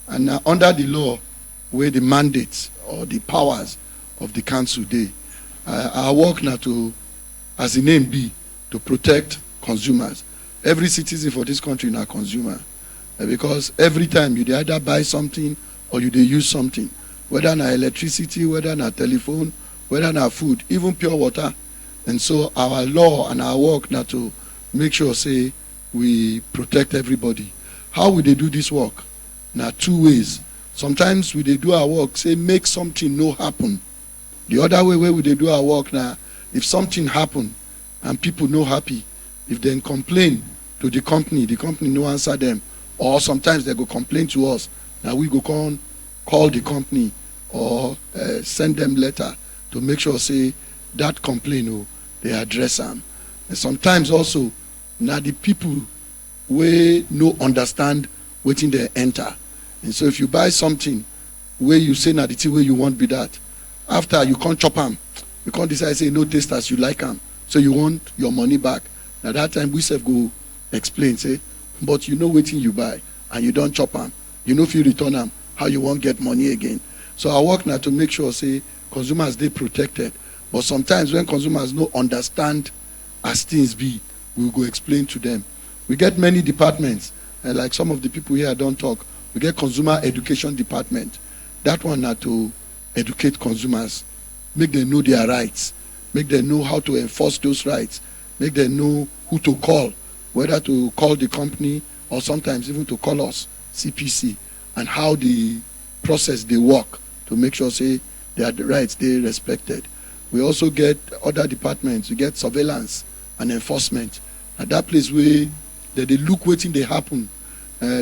And now under the law, where the mandates or the powers of the council day, our work now to, as the name be, to protect consumers. Every citizen for this country now consumer, because every time you either buy something or you use something, whether na electricity, whether na telephone, whether na food, even pure water. And so our law and our work now to make sure say we protect everybody. How will they do this work? Now two ways. Sometimes we they do our work, say make something no happen. The other way where we they do our work now, if something happen and people no happy, if they complain to the company no answer them, or sometimes they go complain to us. Now we go call the company or send them letter to make sure say that complaint they address them. And sometimes also now the people we no understand waiting they enter. And so if you buy something where you say now the thing where you want be that, after you can't chop them, you can't decide say no taste as you like them, so you want your money back. Now that time we self go explain say, but you know waiting you buy and you don't chop them, you know if you return them, how you won't get money again. So I work now to make sure say consumers they protected. But sometimes when consumers no understand as things be, we go explain to them. We get many departments, like some of the people here don't talk. We get consumer education department. That one now to educate consumers, make them know their rights, make them know how to enforce those rights, make them know who to call, whether to call the company or sometimes even to call us, CPC, and how the process they work to make sure say their rights they respected. We also get other departments. We get surveillance and enforcement. At that place where they look waiting they happen.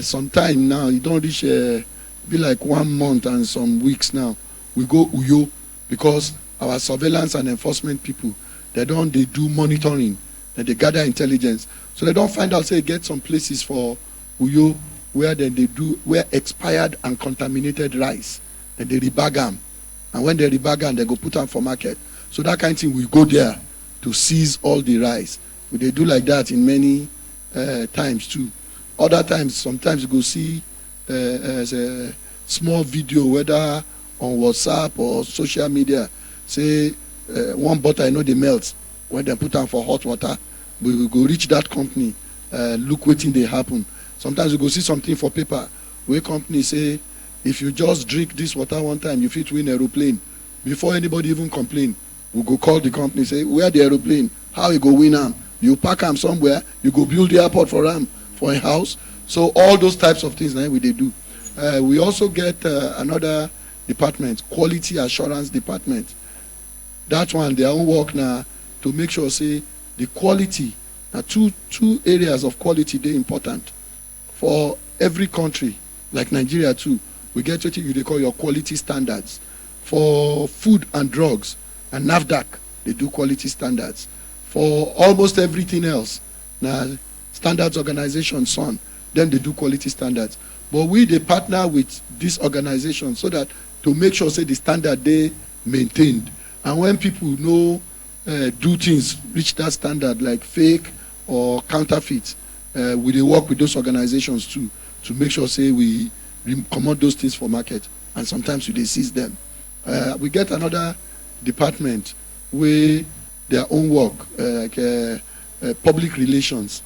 Sometime now you don't reach be like 1 month and some weeks now. We go Uyo because our surveillance and enforcement people they do monitoring and they gather intelligence. So they don't find out say get some places for Uyo where then they do where expired and contaminated rice. Then they rebag them. And when they rebag them, they go put them for market. So that kind of thing we go there to seize all the rice. They do like that in many times too. Other times, sometimes you go see as a small video, whether on WhatsApp or social media, say one butter I know they melt, when they put them for hot water, we will go reach that company, look wetin dey happen. Sometimes we go see something for paper where company say, if you just drink this water one time, you fit win aeroplane. Before anybody even complain, we go call the company, say, where the aeroplane? How you go win am? You pack am somewhere, you go build the airport for am, for a house. So all those types of things we they do. We also get another department, quality assurance department. That one, their own work now to make sure, say, the quality, two areas of quality, they're important. For every country, like Nigeria too, we get what they call your quality standards. For food and drugs, and NAFDAC, they do quality standards. For almost everything else, now standards organization, SON, then they do quality standards. But they partner with this organization so that to make sure, say, the standard they maintained. And when people know do things reach that standard like fake or counterfeit, we they work with those organizations too to make sure, say, we commode those things for market, and sometimes we they seize them. We get another department where their own work, public relations,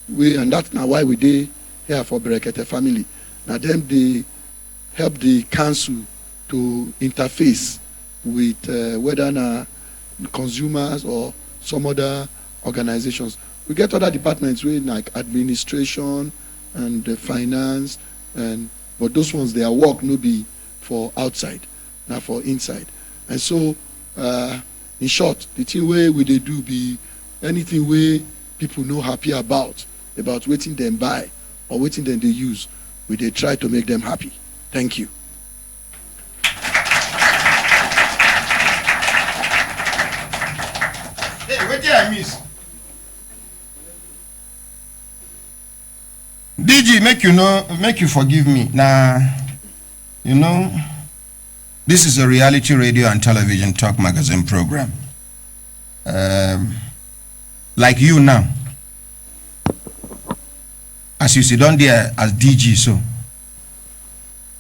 and that's now why we dey here for Brekete family. Now them they help the council to interface with whether na consumers or some other organizations. We get other departments where like administration and finance, but those ones, their work no be for outside, not for inside. And so in short, the thing where we they do be anything where people know happy about waiting them buy or waiting them they use, we they try to make them happy. Thank you. Hey, what did I miss? DG, make you forgive me. Now, this is a reality radio and television talk magazine program. Like you now. As you sit down there as DG, so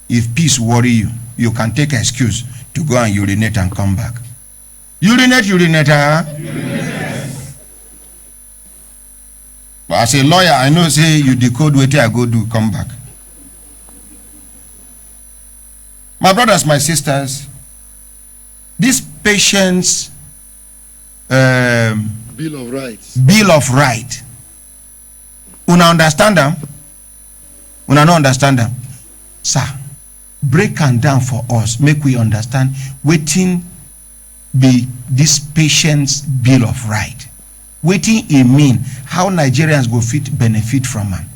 if peace worry you, you can take an excuse to go and urinate and come back. Urinate, huh? Yes. But as a lawyer, I know, say, you decode what I go do, come back. My brothers, my sisters, this patient's Bill of Rights. Bill of Right. Una understand them? Una no understand them? Sir, break am down for us. Make we understand wetin be this patient's Bill of Right. Wetin e mean? How Nigerians go fit benefit from am?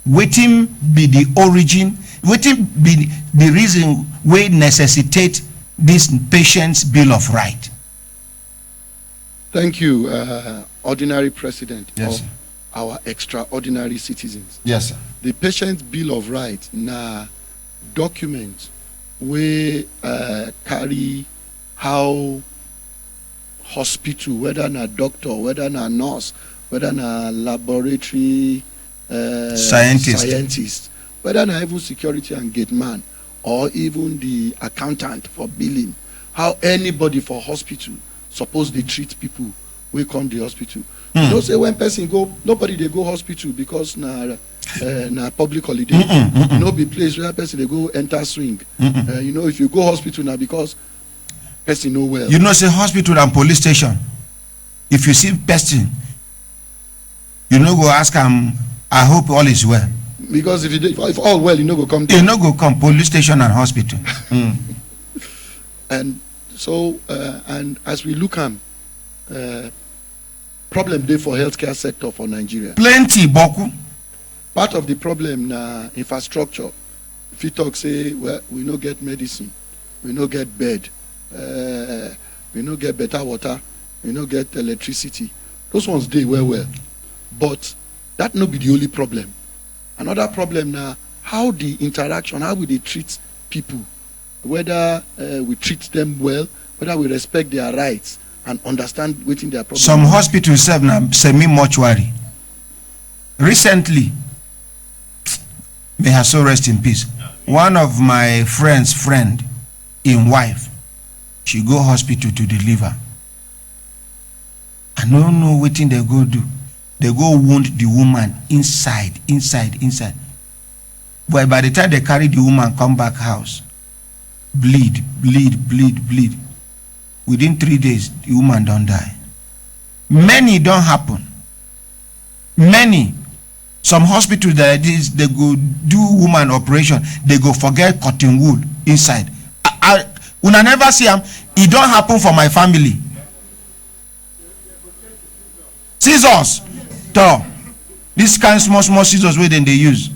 Wetin be the origin? Wetin be the reason we necessitate this patient's Bill of Right? Thank you, Ordinary President Yes, of our extraordinary citizens. Yes, sir. The Patient's Bill of Rights na document we carry how hospital, whether na doctor, whether na nurse, whether na laboratory scientist, whether na even security and gate man, or even the accountant for billing, how anybody for hospital suppose they treat people we come the hospital. You know, say when person go, nobody they go hospital because na public holiday. You know, be place where person they go enter swing. You know, if you go hospital now because person know well. You know, say hospital and police station. If you see person, you know, go ask him. I hope all is well. Because if all well, you know, go come. You know, go come police station and hospital. And so, and as we look at problem there for healthcare sector for Nigeria. Plenty, boku. Part of the problem na infrastructure. If you talk, say, well, we no get medicine, we no get bed, we no get better water, we no get electricity. Those ones dey well. But that no be the only problem. Another problem now, how the interaction, how we they treat people, whether we treat them well, whether we respect their rights and understand within their problem. Some hospitals serve now semi-mortuary. Recently, may her soul rest in peace, one of my friend's friend in wife, she go hospital to deliver. And no know wetin they go do. They go wound the woman inside. But by the time they carry the woman come back house, bleed. Within 3 days, the woman don't die. Many don't happen. Many. Some hospitals that they go do woman operation, they go forget cotton wool inside. When I never see them, it don't happen for my family. Scissors. This kind small scissors where then they use.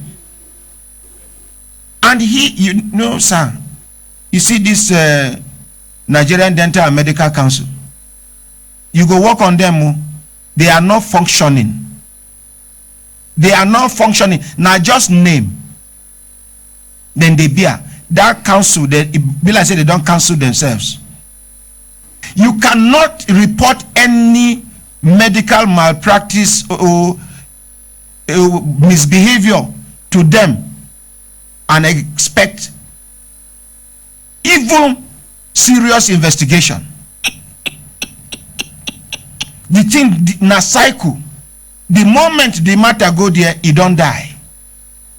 And sir, you see this Nigerian Dental and Medical Council, you go work on them, they are not functioning. Now just name. Then they bear. That council, they be like say they don't counsel themselves. You cannot report any medical malpractice or misbehavior to them and expect even serious investigation. The thing na cycle. The moment the matter go there, it don't die.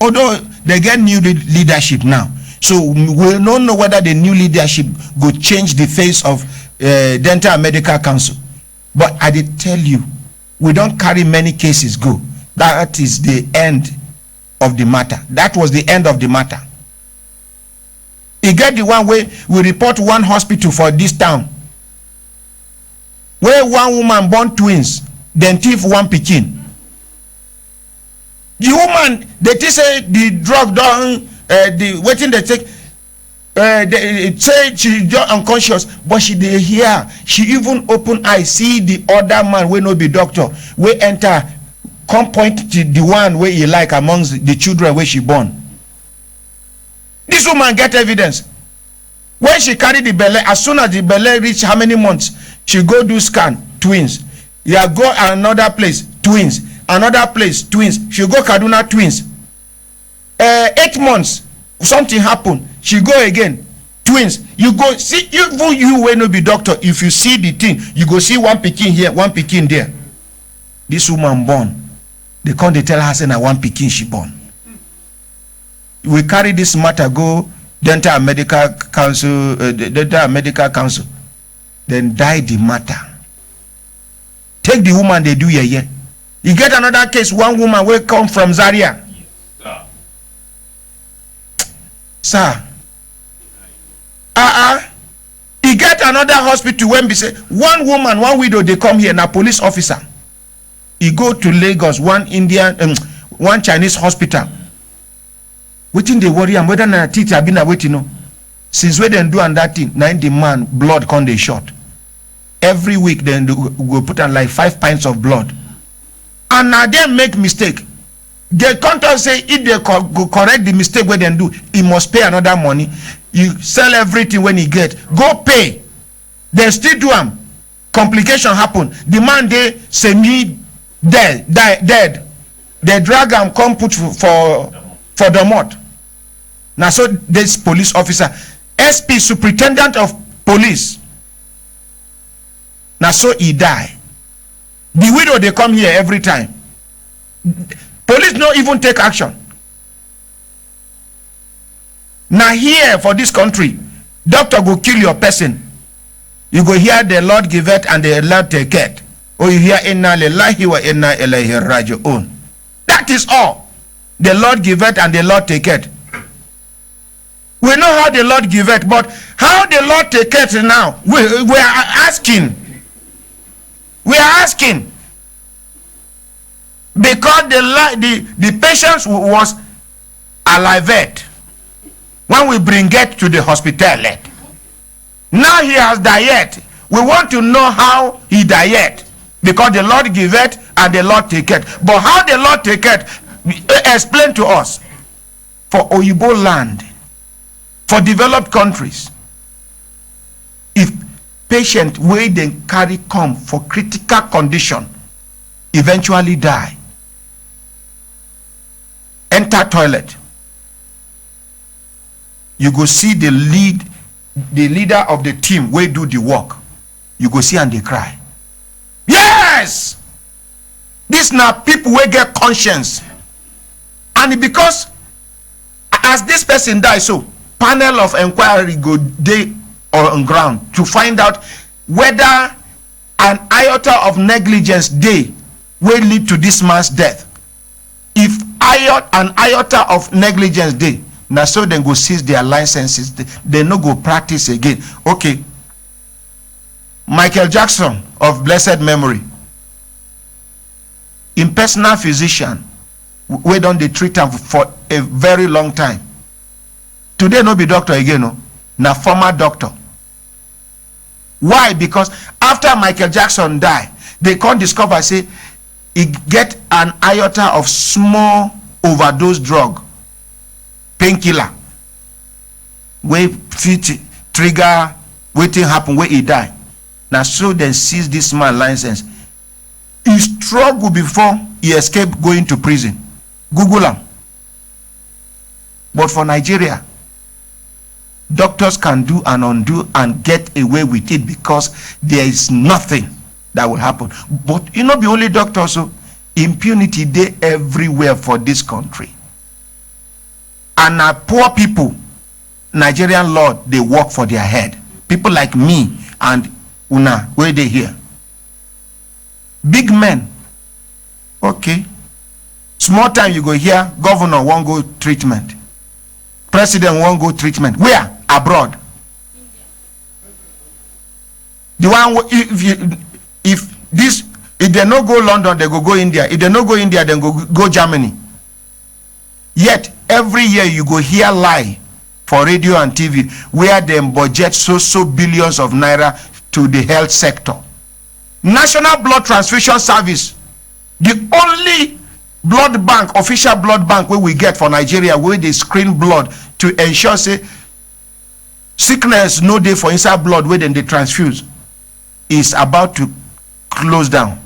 Although they get new leadership now, so we don't know whether the new leadership go change the face of Dental and Medical Council. But I did tell you, we don't carry many cases go. That is the end of the matter. That was the end of the matter. You get the one where we report one hospital for this town, where one woman born twins, then thief one pikin. The woman, they say the drug done, the waiting they take, they say she just unconscious, but she dey hear. She even open eye, see the other man wey no be doctor, wey enter, come point to the one wey he like amongst the children wey she born. This woman get evidence. When she carry the belle, as soon as the belle reach how many months, she go do scan, twins. Yeah, go another place, twins. Another place, twins. She go Kaduna, twins. 8 months, something happen. She go again, twins. You go see, even you will not be doctor. If you see the thing, you go see one pikin here, one pikin there. This woman born. They come, they tell her say na one pikin she born. We carry this matter go Dental and Medical Council, Dental and Medical Council. Then die the matter. Take the woman they do yeah. You get another case, one woman will come from Zaria. Sir. You get another hospital when we say one woman, one widow, they come here, na police officer. You go to Lagos, one Indian, one Chinese hospital. Waiting they worry and whether na teeth have been waiting, no. Since we then do and that thing, 90 man blood come they short. Every week then go put on like 5 pints of blood. And now they make mistake. The contract say if they go correct the mistake where they do, he must pay another money. You sell everything when he get. Go pay. They still do them. Complication happen. The man they semi dead. They drag him come put for the mud. Now so this police officer, SP superintendent of police. Now so he die. The widow they come here every time. Police no even take action. Now here for this country, doctor go kill your person. You go hear the Lord give it and the Lord take it. Or you hear inna lillahi wa inna ilaihi raji'un. That is all. The Lord give it and the Lord take it. We know how the Lord give it, but how the Lord take it now? We are asking. We are asking. Because the patient was alive when we bring it to the hospital. Now he has died. We want to know how he died. Because the Lord give it and the Lord take it. But how the Lord take it, explain to us. For Oyibo land, for developed countries, if patient wey dem carry come for critical condition eventually die, enter toilet, you go see the leader of the team wey do the work, you go see and they cry, yeah, yes, this na people wey get conscience, and because as this person die, so panel of inquiry go dey on ground to find out whether an iota of negligence dey wey lead to this man's death. If an iota of negligence dey, na so dem go seize their licenses. They no go practice again. Okay, Michael Jackson of blessed memory, im personal physician wey don dey treat am for a very long time, today no be doctor again, no, na former doctor. Why? Because after Michael Jackson die, they come discover say he get an iota of small overdose drug, painkiller, wey fit trigger wetin happen wey he die. Na so dem seize this man license. He struggle before he escape going to prison. Google am. But for Nigeria, doctors can do and undo and get away with it because there is nothing that will happen. But you know, be only doctors, so impunity dey everywhere for this country. And poor people, Nigerian law, they work for their head. People like me and una, where they here. Big men, okay. Small time you go here, governor won't go treatment. President won't go treatment. Where? Abroad. The one, if they no go London, they go India. If they no go India, then go Germany. Yet every year you go hear lie for radio and TV where they budget so billions of naira to the health sector. National Blood Transfusion Service, the only blood bank, official blood bank where we get for Nigeria, where they screen blood to ensure say sickness no dey for inside blood where then they transfuse, is about to close down.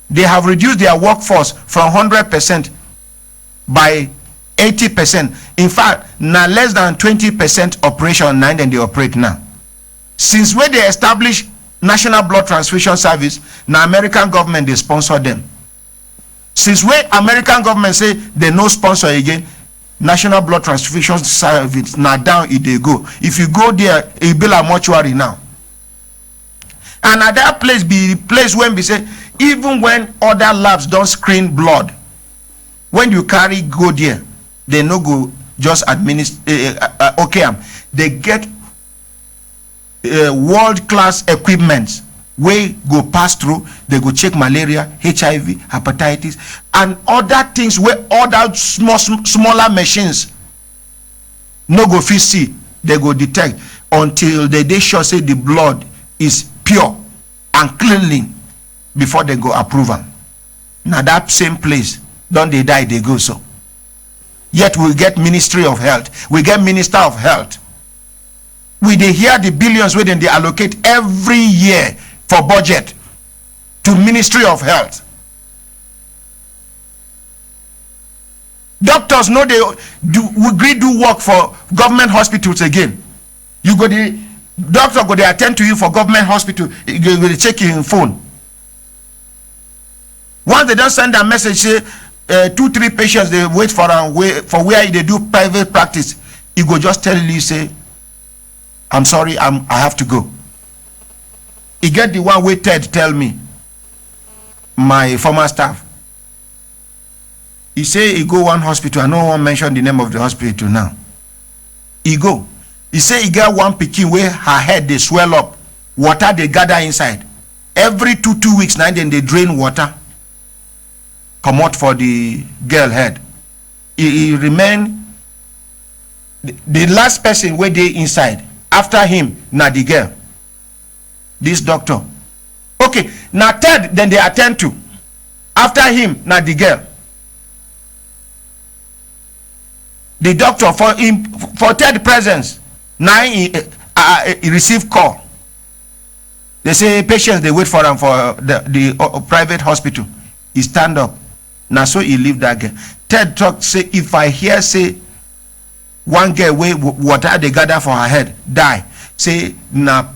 They have reduced their workforce from 100% by 80%. In fact, now less than 20% operation now than they operate now. Since when they established National Blood Transfusion Service, now American government they sponsor them. Since when American government say they no sponsor again, National Blood Transfusion Service now down it they go. If you go there, it be like mortuary now. And at that place be the place when we say, even when other labs don't screen blood, when you carry go there, they no go just administer okay, they get world-class equipment wey go pass through. They go check malaria, HIV, hepatitis, and other things where other smaller machines no go fit see. They go detect until they sure say the blood is pure and cleanly before they go approve them. Now that same place, don't they die, they go so. Yet we get Ministry of Health, we get Minister of Health. We they hear the billions where they allocate every year for budget to Ministry of Health. Doctors know they do work for government hospitals again. You go the doctor go they attend to you for government hospital, you go they check your phone. Once they don't send a message say 2-3 patients they wait for where they do private practice, he go just tell you say, I'm sorry, I have to go. He get the one way Ted tell me, my former staff. He say he go one hospital, I no one mention the name of the hospital now. He go. He say he get one pikin where her head they swell up, water they gather inside. Every 2 weeks now then they drain water, come out for the girl head. He remain the last person where they inside. After him, na the girl. This doctor. Okay, now Ted, then they attend to. After him, na the girl. The doctor for Ted presence, now he receive call. They say patients they wait for him for the private hospital. He stand up. Now so he leave that girl. Ted talk say if I hear say one girl way water they gather for her head die, say na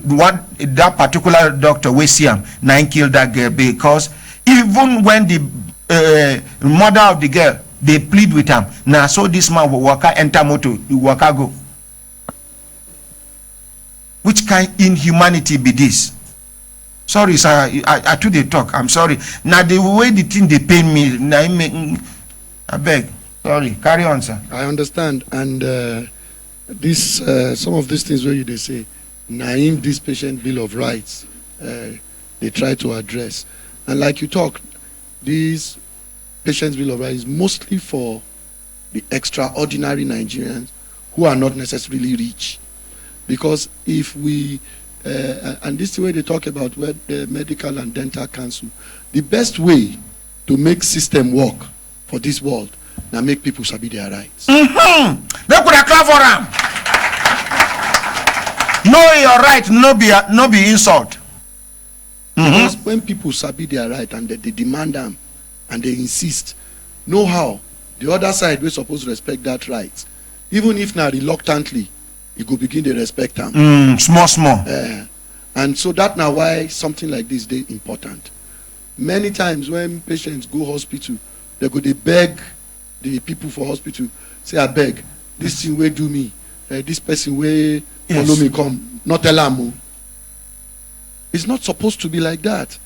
that particular doctor we see him na him kill that girl, because even when the mother of the girl they plead with him, na so this man will waka enter motor, he waka go. Which kind inhumanity be this? Sorry sir, I too dey talk, I'm sorry. Now the way the thing they pain me, na him make I beg. Sorry, carry on sir. I understand, and this some of these things where you they say naim this patient bill of rights they try to address, and like you talk, these patients bill of rights is mostly for the extraordinary Nigerians who are not necessarily rich, because if we and this is the way they talk about where the medical and dental council, the best way to make system work for this world now make people sabi their rights. They could have clap for them. Know your right, no be insult. Because when people sabi their right and they demand them and they insist, know how the other side we supposed to respect that right, even if now reluctantly, you go begin to respect them. Small. And so that now why something like this is important. Many times when patients go hospital, they go they beg the people for hospital, say I beg, this thing will do me, this person will follow me come, not tell them. It's not supposed to be like that.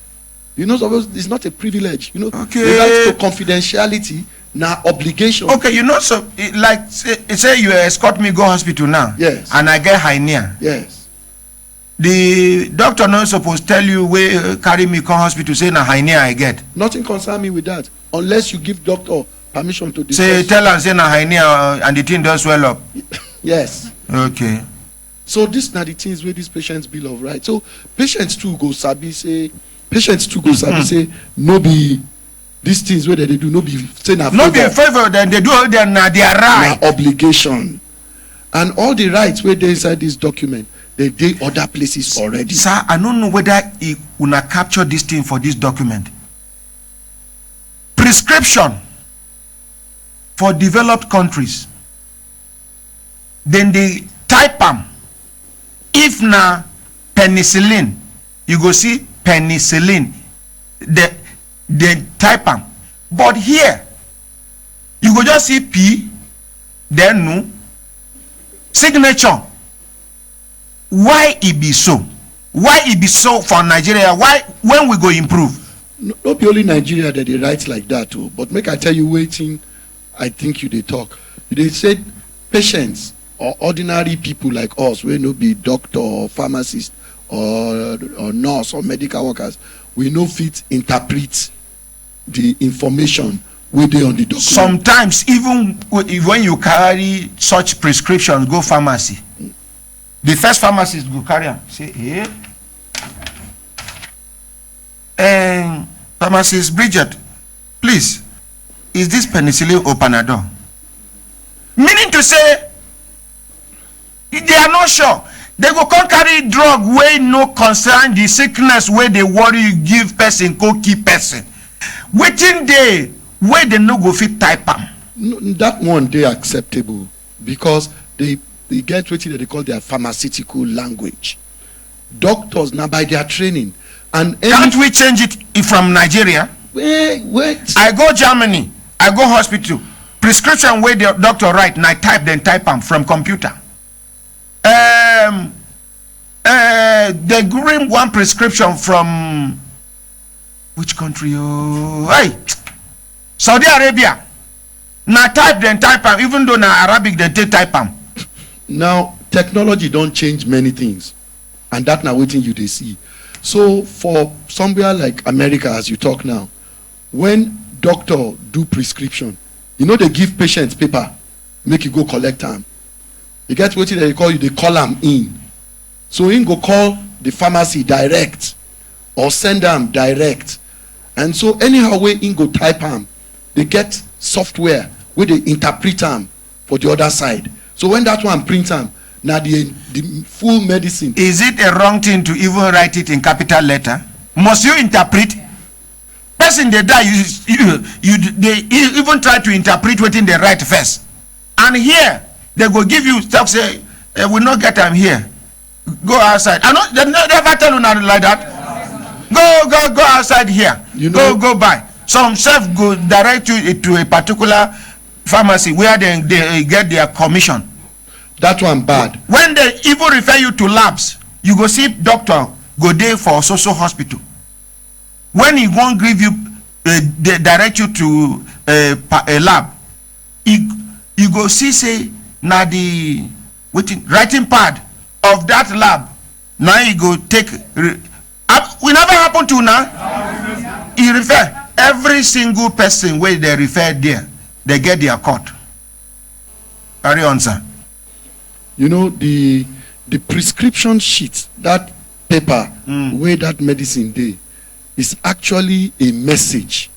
You know, it's not a privilege. You know, the right to confidentiality now obligation. Okay, you know, so like say you escort me go hospital now. Yes. And I get hernia. Yes. The doctor not supposed to tell you where carry me come hospital say na hernia I get. Nothing concern me with that unless you give doctor permission to discuss. Say tell am say na hernia and the thing does swell up. Yes. Okay. So this now the things where these patients bill of rights. So patients too go sabi say say no be these things where they do no be say na no be a favor, then they do all their right. Na obligation. And all the rights where they inside this document, they other places already. Sir, I don't know whether it will capture this thing for this document. Prescription for developed countries. Then they type them. If na penicillin, you go see penicillin. They type them. But here, you go just see P, then no signature. Why it be so? Why it be so for Nigeria? Why when we go improve? Not be only Nigeria that they write like that too. But make I tell you waiting, I think you they talk. They said patients or ordinary people like us, we no be doctor or pharmacist or nurse or medical workers, we no fit interpret the information we dey on the document. Sometimes even when you carry such prescriptions go pharmacy, the first pharmacist go carry am say pharmacist Brekete, please, is this penicillin or Panadol? Meaning to say they are not sure. They go come carry drug wey no concern the sickness wey dey worry give person go keep person. Wetin dey wey they no go fit type am? No, that one dey acceptable because they get wetin they call their pharmaceutical language. Doctors now by their training and can't we change it from Nigeria? Wait. I go Germany, I go hospital, prescription wey the doctor write, na type am from computer. They bring one prescription from which country? Hey, Saudi Arabia. Na type am, even though na Arabic they take type am. Now technology don't change many things, and that now waiting you they see. So for somewhere like America, as you talk now, when doctor do prescription, you know they give patients paper, make you go collect them. You get what they call you, they call them in. So in go call the pharmacy direct or send them direct. And so anyhow way in go type them, they get software where they interpret them for the other side. So when that one print them, now the full medicine. Is it a wrong thing to even write it in capital letter? Must you interpret? Person they die, they even try to interpret what in they write first. And here they go give you stuff say we not get them here. Go outside. I know they never tell you nothing like that. Go outside here. You know, go buy. Some chef go direct you to a particular pharmacy where they get their commission. That one bad. When they even refer you to labs, you go see doctor go there for social hospital. When he won't give you, they direct you to a lab. You go see say now the writing pad of that lab. Now you go take. We never happen to now. He refer every single person where they refer there, they get their cut. Carry on, sir. You know the prescription sheet, that paper where that medicine dey, is actually a message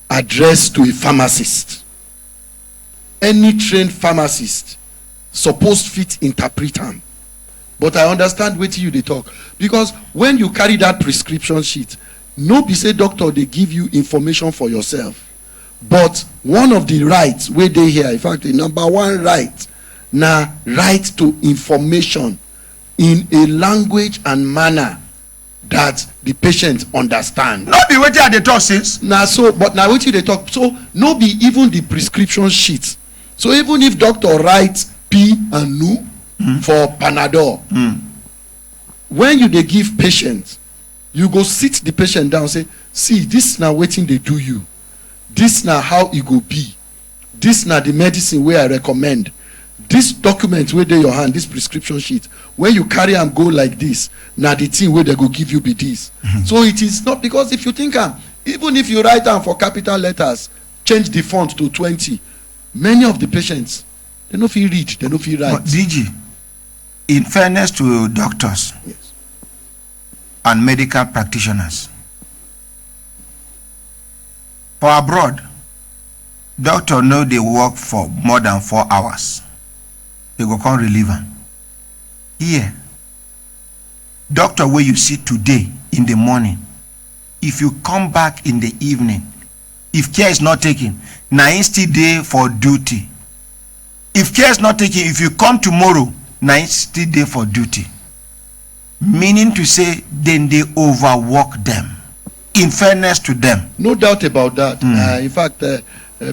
addressed to a pharmacist. Any trained pharmacist supposed fit interpret am. But I understand wetin you dey talk, because when you carry that prescription sheet, no be say doctor dey give you information for yourself, but one of the rights wey dey here, in fact the number one right, na right to information in a language and manner that the patient understand. No be wetin I dey talk since. Na so, but na wetin you dey talk. So no be even the prescription sheet. So even if doctor write P and NU for Panadol, when you dey give patient, you go sit the patient down, say, see, this na wetin dey do you, this na how e go be, this na the medicine wey I recommend, this document wey dey your hand, this prescription sheet, when you carry am go like this, na the thing wey they go give you be this. So it is not, because if you think am, even if you write am for capital letters, change the font to 20, many of the patients, they no fit read, they no fit write. But DG, in fairness to doctors, yes, and medical practitioners, for abroad, doctor know they work for more than 4 hours. They go come relieve am. Here, doctor where you see today in the morning, if you come back in the evening, if care is not taken, na him still dey for duty. If care is not taken, if you come tomorrow, na him still dey for duty. Meaning to say, then they overwork them. In fairness to them. No doubt about that. In fact,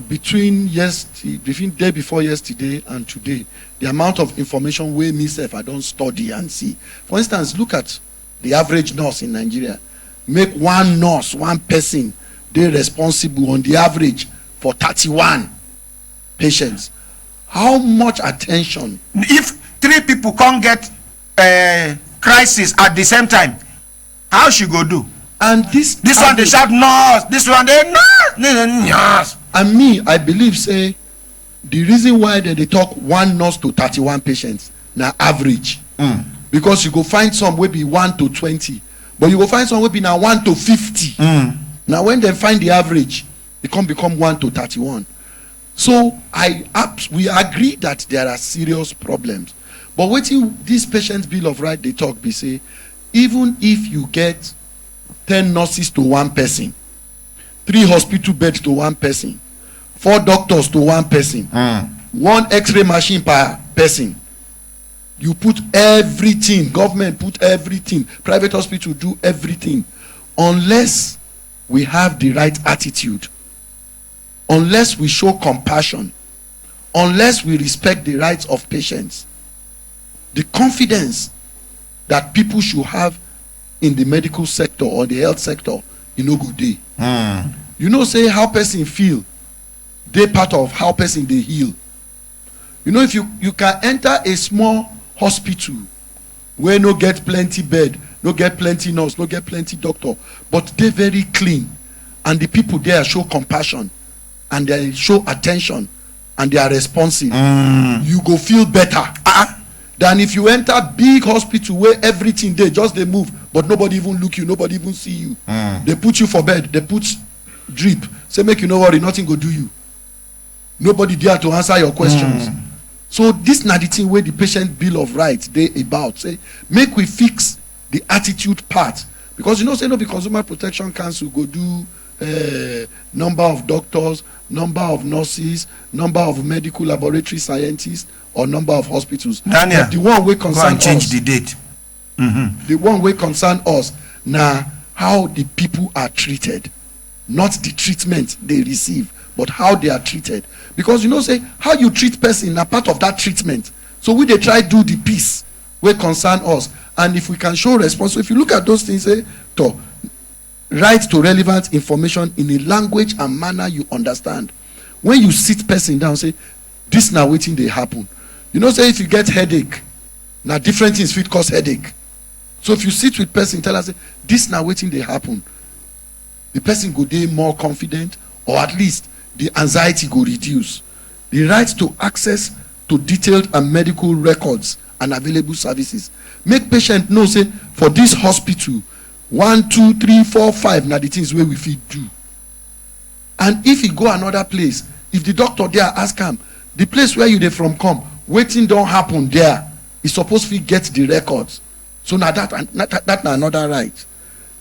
between day before yesterday and today, the amount of information wey me sef I don study and see. For instance, look at the average nurse in Nigeria. Make one nurse, one person, dey responsible on the average for 31 patients. How much attention? If 3 people can't get crisis at the same time, how she go do? And this one they shout nurse, this one they nurse. And me, I believe say the reason why they talk one nurse to 31 patients na average. Because you go find some wey be 1 to 20, but you go find some wey be na 1 to 50. Now when they find the average, it can become 1 to 31. So we agree that there are serious problems. But wetin this patient's bill of right they talk be say, even if you get 10 nurses to 1 person, 3 hospital beds to 1 person, 4 doctors to 1 person, 1 x-ray machine per person, you put everything, government put everything, private hospital do everything, unless we have the right attitude, unless we show compassion, unless we respect the rights of patients, the confidence that people should have in the medical sector or the health sector, you know, good day. You know, say how person feel, they part of how person they heal. You know, if you can enter a small hospital where no get plenty bed, no get plenty nurse, no get plenty doctor, but they very clean, and the people there show compassion and they show attention and they are responsive, you go feel better than if you enter big hospital where everything they just they move, but nobody even look you, nobody even see you. They put you for bed, they put drip, say make you no worry, nothing go do you. Nobody there to answer your questions. So this na the thing where the patient bill of rights they about say make we fix the attitude part, because you know say no be Consumer Protection Council go do number of doctors, number of nurses, number of medical laboratory scientists, or number of hospitals. Daniel, but the one we concern go and change us, the date. The one wey concern us na how the people are treated, not the treatment they receive, but how they are treated. Because you know say how you treat person na part of that treatment. So we dey try do the piece wey concern us, and if we can show response. So if you look at those things, say to right to relevant information in a language and manner you understand. When you sit person down, say this na wetin dey happen. You know say if you get headache, na different things fit cause headache. So if you sit with person, tell us say this na wetin dey happen, the person go dey more confident, or at least the anxiety go reduce. The right to access to detailed and medical records and available services. Make patient know say for this hospital 1, 2, 3, 4, 5 na the things wey we fit do. And if he go another place, if the doctor there ask am, the place where you dey from come, wetin don happen there, he suppose fit get the records. So now that na another right.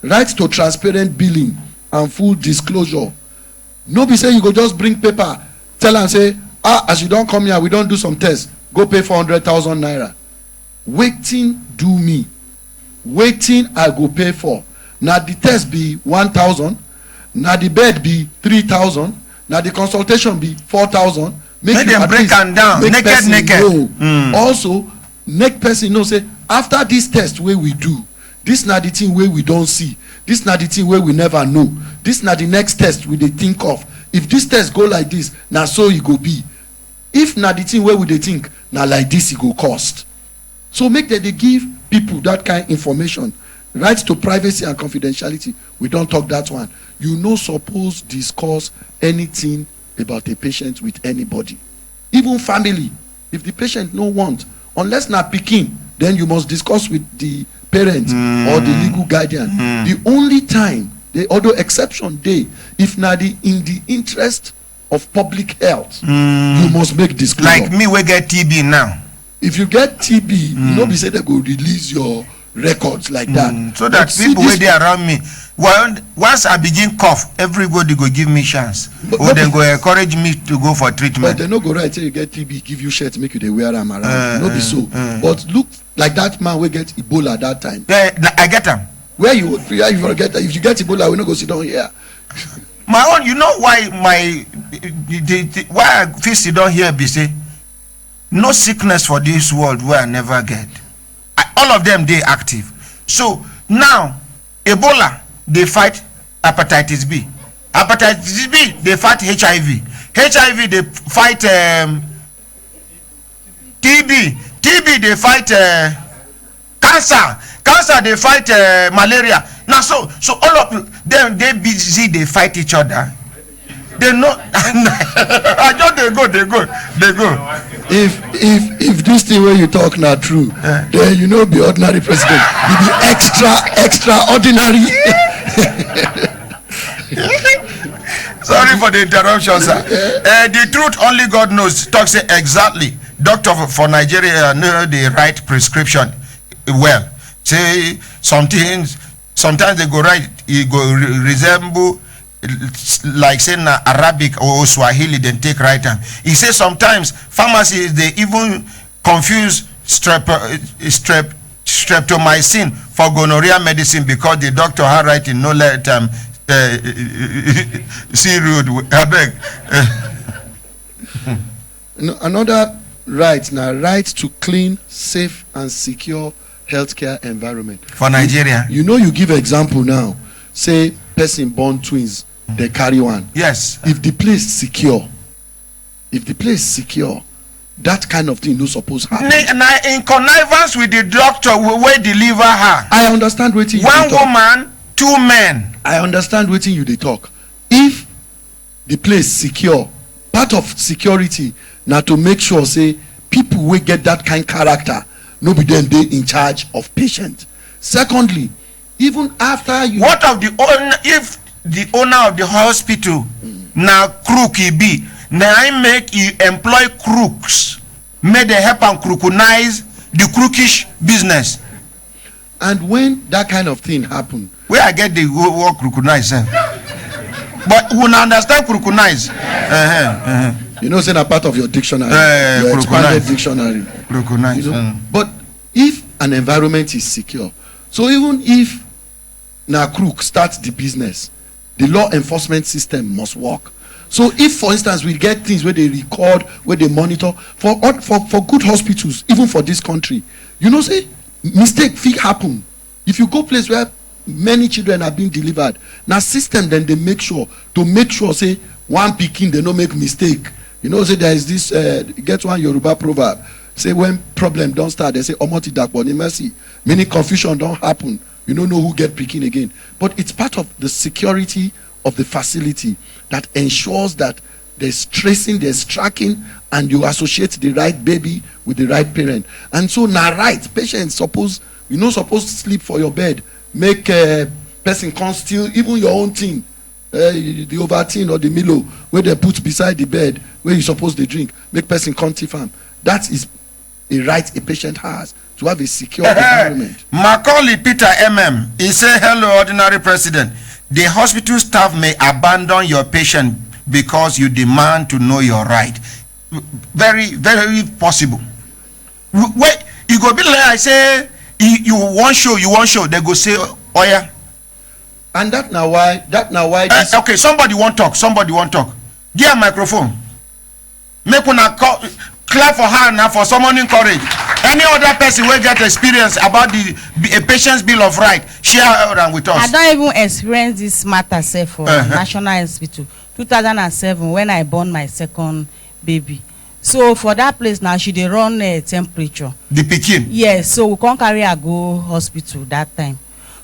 Right to transparent billing and full disclosure. No be say you go just bring paper, tell am say, as you don come here, we don do some tests, go pay 400,000 naira. Wetin do me? Wetin I go pay for? Now the test be 1,000, now the bed be 3,000, now the consultation be 4,000. Make them break am down, naked. Also, make person know say after this test wey we do, this na the thing wey we don see, this na the thing wey we never know, this na the next test we dey think of. If this test go like this, na so e go be. If na the thing wey we dey think, na like this e go cost. So make dem dey give people that kind information. Right to privacy and confidentiality, we don talk that one. You no suppose discuss anything about a patient with anybody, even family. If the patient no want, unless na pikin, then you must discuss with the parent or the legal guardian. The only time, the other exception dey, if na in the interest of public health, you must make disclosure. Like me wey get TB now. If you get TB, you no be say they go release your records like that. So that people wey dey around me, well, once I begin cough, everybody go give me chance. Or they go encourage me to go for treatment. But they no go right say you get TB, give you shirt, make you dey wear am around. No be so. But look like that man wey get Ebola that time. I get am. Where you get am? If you get Ebola, we no go sit down here. My own, you know why why I feel sit down here be say no sickness for this world where I never get. All of them they active. So now Ebola they fight hepatitis B. Hepatitis B they fight HIV. HIV they fight TB. TB they fight cancer. Cancer they fight malaria. Now so all of them they busy they fight each other. They know. I just they go. If this thing where you talk not true, then you know be ordinary president. You be extraordinary. Sorry for the interruption, sir. The truth only God knows. Talk say exactly. Doctor for Nigeria know the right prescription well. Say sometimes they go right. You go resemble. Like saying Arabic or Swahili, then take right hand. He says sometimes pharmacies they even confuse streptomycin for gonorrhea medicine because the doctor had writing no let see rude. I beg. Another right now, right to clean, safe, and secure healthcare environment for Nigeria. You know, you give example now. Say person born twins. They carry one. Yes. If the place secure, that kind of thing no suppose happen. In connivance with the doctor wey deliver her. I understand wetin you one woman, 2 men. I understand wetin you dey talk. If the place secure, part of security na to make sure say people wey get that kind character no be them dey in charge of patient. Secondly, even after you. What of the owner if the owner of the hospital now crook he be, now I make you employ crooks, may they help and crookinize the crookish business. And when that kind of thing happen, where I get the word crookinize, but we understand crookinize. You know, say a part of your dictionary, your expanded dictionary. Crookinize. You know? But if an environment is secure. So even if na crook starts the business, the law enforcement system must work. So if, for instance, we get things where they record, where they monitor, for good hospitals, even for this country, you know, say, mistake fit happen. If you go place where many children are being delivered, now system then they make sure, say, one pikin, they don't make mistake. You know, say there is this, get one Yoruba proverb, say when problem don't start, they say, Omoti dakboni mercy, meaning confusion don't happen. You don't know who get pikin again. But it's part of the security of the facility that ensures that there's tracing, there's tracking, and you associate the right baby with the right parent. And so now right, patients supposed to sleep for your bed, make a person can't steal even your own thing, the Ovaltine or the Milo where they put beside the bed where you supposed to drink, make person can't thief am. That is a right a patient has to have a secure environment. Macaulay Peter MM, he say, hello, ordinary president. The hospital staff may abandon your patient because you demand to know your right. Very, very possible. Wait, you go be like I say, you want show, they go say, oh yeah. And that now why this okay, somebody want talk. Give a microphone. Make una clap for her now for summoning courage. Any other person will get experience about a patient's bill of right, share her with us. I don't even experience this matter say for National Hospital 2007 when I born my second baby. So for that place now she dey run temperature. The pikin? Yes, so we can't carry her go hospital that time.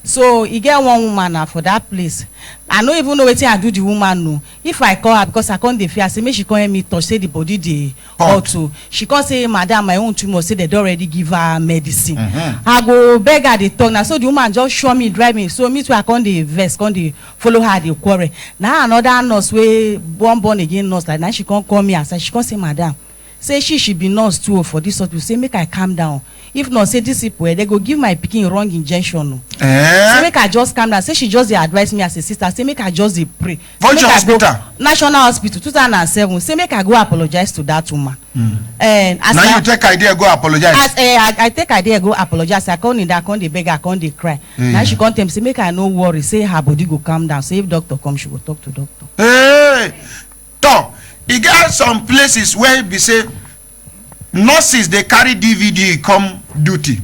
So you get one woman now for that place. I don't even know what I do the woman know. If I call her because I can't fear, say me she can't help me touch, say the body dey hot too. She can't say, madam, my own tumor, say they don't already give her medicine. I go beg her the tongue now. So the woman just show me, drive me. So me too, I can't dey vex, can't dey follow her the quarrel. Now another nurse way born again nurse like now she can't call me aside. She can't say, madam, say she be nurse too for this hospital. Say make I calm down. If not, say this people they go give my pikin wrong injection. Say make I just calm down. Say she just advise me as a sister. Say make I just pray. Which hospital? National Hospital 2007. Say make I go apologize to that woman. As now you take idea go apologize. As I take idea go apologize. I can't in that, can't dey beg, I can't dey cry. Now she can't tell me say make I no worry. Say her body go calm down. Say if doctor come, she will talk to doctor. Hey, talk. You got some places where be say nurses they carry DVD come duty.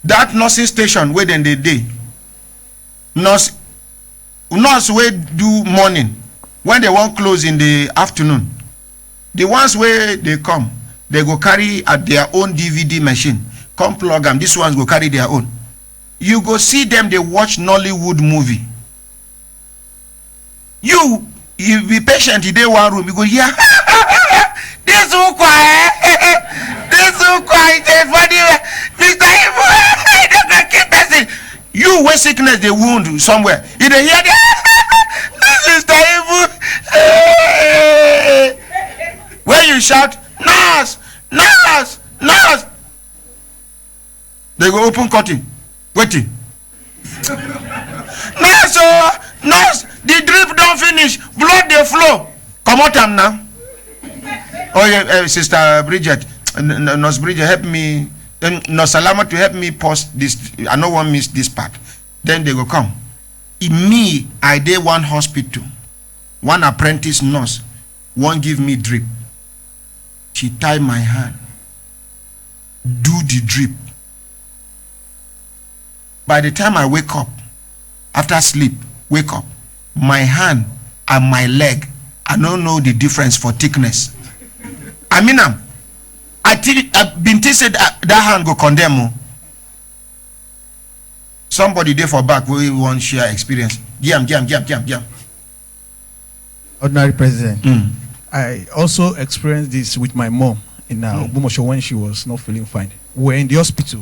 That nursing station where then they day. Nurse where do morning when they want close in the afternoon. The ones where they come, they go carry at their own DVD machine. Come plug them. These ones go carry their own. You go see them. They watch Nollywood movie. You be patient in day one room. You go yeah. This so quiet. This so quiet. Mr. Ibu, I don't go keep person. You where sickness they wound somewhere. You don't hear that? Mr. Ibu. When you shout, nurse, nurse, nurse, they go open curtain. Waiting. Nurse, nurse, the drip don't finish. Blood they flow. Come out now. Oh yeah, Sister Bridget, Nurse Bridget, help me. Then Nurse Salama to help me pause this. I don't want to miss this part. Then they go come. In me, I did one hospital. One apprentice nurse won't give me drip. She tie my hand. Do the drip. By the time I wake up, after sleep, wake up, my hand and my leg, I don't know the difference for thickness. I mean, I've been said that hand go condemn. Somebody there for back we want share experience. Jam. Ordinary President. I also experienced this with my mom in Ogbomoso when she was not feeling fine. We were in the hospital,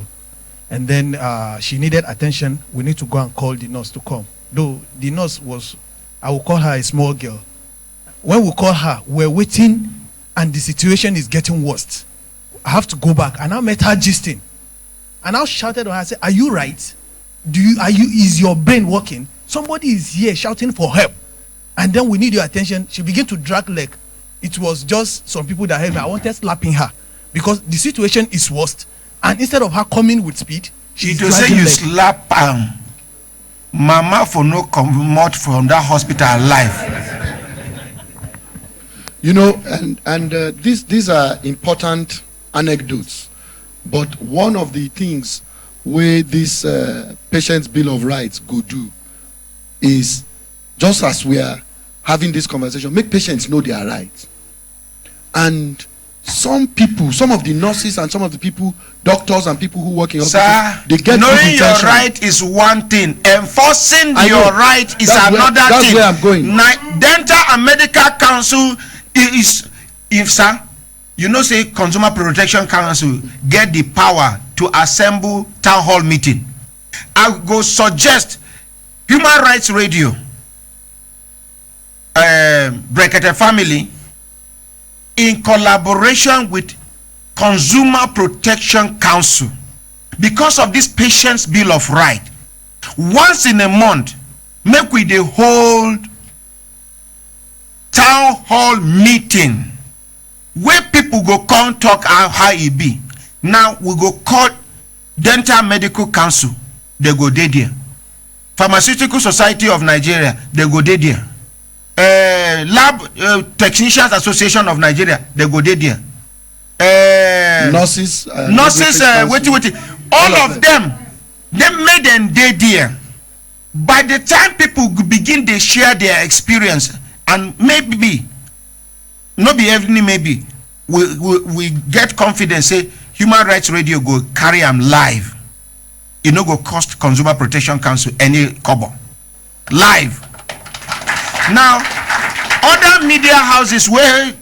and then she needed attention. We need to go and call the nurse to come. Though the nurse was, I will call her a small girl. When we call her, we're waiting, and the situation is getting worse. I have to go back, and I met her gisting, and I shouted on her. I said, "Are you right? Is your brain working? Somebody is here shouting for help, and then we need your attention." She began to drag leg. It was just some people that helped me. I wanted slapping her because the situation is worst. And instead of her coming with speed, she's to say dragging you leg. slap mama for no come out from that hospital alive. You know, and these are important anecdotes, but one of the things where this Patients' Bill of Rights go do is, just as we are having this conversation, make patients know their rights. And some people, some of the nurses and some of the people, doctors and people who work in hospitals, they get knowing your right is one thing, enforcing your right is another that's thing. Where I'm going. Dental and Medical Council is, if sir, you know, say Consumer Protection Council get the power to assemble town hall meeting. I go suggest Human Rights Radio, Brekete family, in collaboration with Consumer Protection Council, because of this Patients' Bill of Right, once in a month, make we the hold town hall meeting where people go come talk how it be. Now we go call Dental Medical Council, they go there. Pharmaceutical Society of Nigeria, they go there. Lab Technicians Association of Nigeria, they go there. Nurses, wait. All of them, they made them there. By the time people begin to share their experience, and maybe, not be everything, maybe, we get confidence, say, Human Rights Radio go carry them live. It no go cost Consumer Protection Council any kobo. Live. Now, other media houses where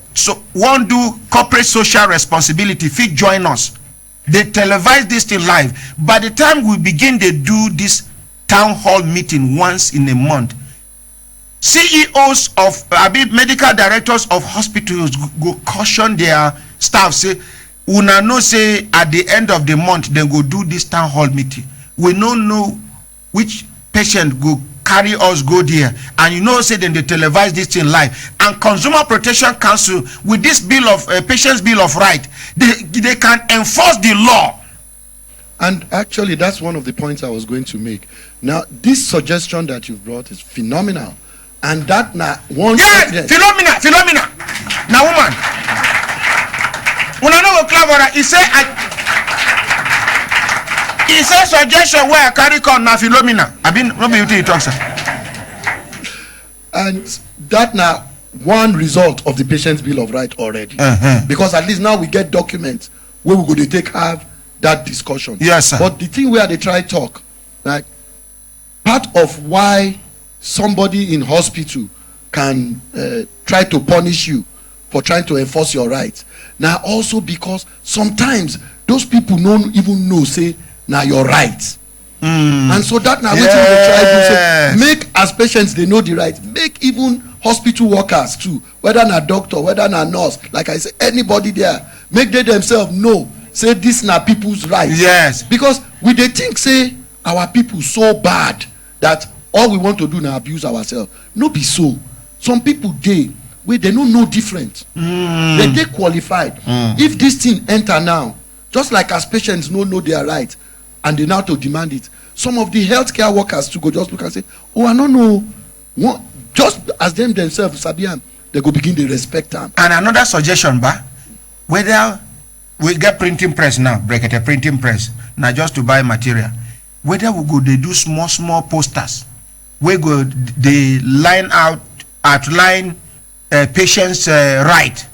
want do corporate social responsibility fit join us. They televise this thing live. By the time we begin to do this town hall meeting once in a month, CEOs of medical directors of hospitals go caution their staff, say, una know say at the end of the month they go do this town hall meeting. We don't know which patient go carry us go there, and you know say then they televise this thing live. And Consumer Protection Council with this bill of Patients' Bill of Right, they can enforce the law. And actually, that's one of the points I was going to make. Now, this suggestion that you've brought is phenomenal, and that now one. Yeah, phenomena. Now, woman, when I know Clavora, he say suggestion where I carry on na phenomena. I mean, what do you talk, sir? And that now one result of the Patients' Bill of Right already, because at least now we get documents where we go to have that discussion. Yes, sir. But the thing where they try talk, like part of why somebody in hospital can try to punish you for trying to enforce your rights. Now also because sometimes those people don't even know say now your rights. And so that now they try to say, make as patients they know the rights, make even hospital workers too, whether na doctor, whether na nurse, like I say, anybody there, make they themselves know, say this na people's rights. Yes. Because we they think say our people so bad that all we want to do now abuse ourselves. No be so. Some people they don't know different. They qualified. If this thing enter now, just like as patients no know their rights and they now to demand it, some of the healthcare workers to go just look and say, oh, I don't know. What, just as them themselves, Sabian, they go begin to respect them. And another suggestion, whether we get printing press now, Brekete printing press, now just to buy material, whether we go they do small posters, we go they outline patients' right.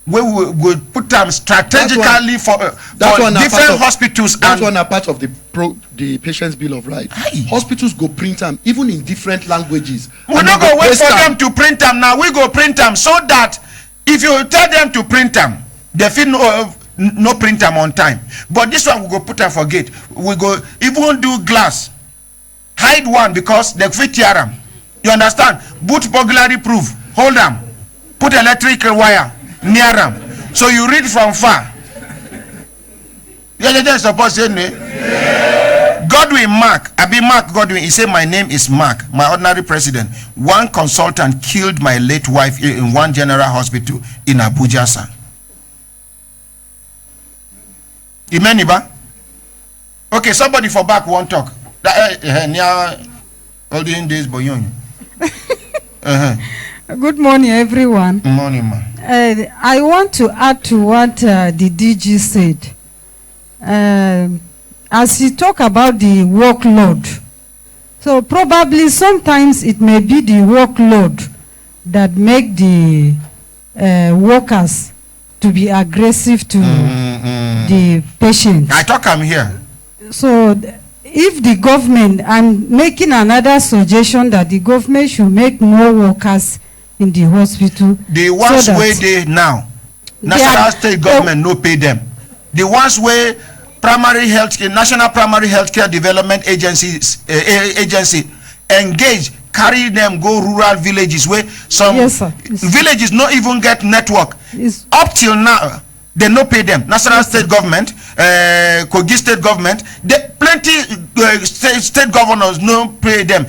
We will put them strategically for different hospitals. That's one part of the Patients' Bill of Rights. Hospitals go print them even in different languages. We're not going to wait for them to print them now. We go print them so that if you tell them to print them, they feel no print them on time. But this one we go put and forget. We go even do glass. Hide one because they fit tear them. You understand? Boot burglary proof. Hold them. Put electric wire near them. So you read from far. Yeah, suppose say Godwin Mark. Mark Godwin. He said, my name is Mark, my ordinary president. One consultant killed my late wife in one general hospital in Abuja, sir. Imeniba? Okay, somebody for back won't talk. Near olden days, boy. Good morning, everyone. Good morning, ma. I want to add to what the DG said. As he talk about the workload, so probably sometimes it may be the workload that make the workers to be aggressive to the patients. I talk I'm here. So if the government, I'm making another suggestion that the government should make more workers in the hospital. The ones so where they now, national state government no pay them. The ones where primary health, national primary healthcare development agencies agency engage, carry them go rural villages where some villages not even get network. Up till now, they no pay them. National state government, Kogi state government, plenty state governors no pay them.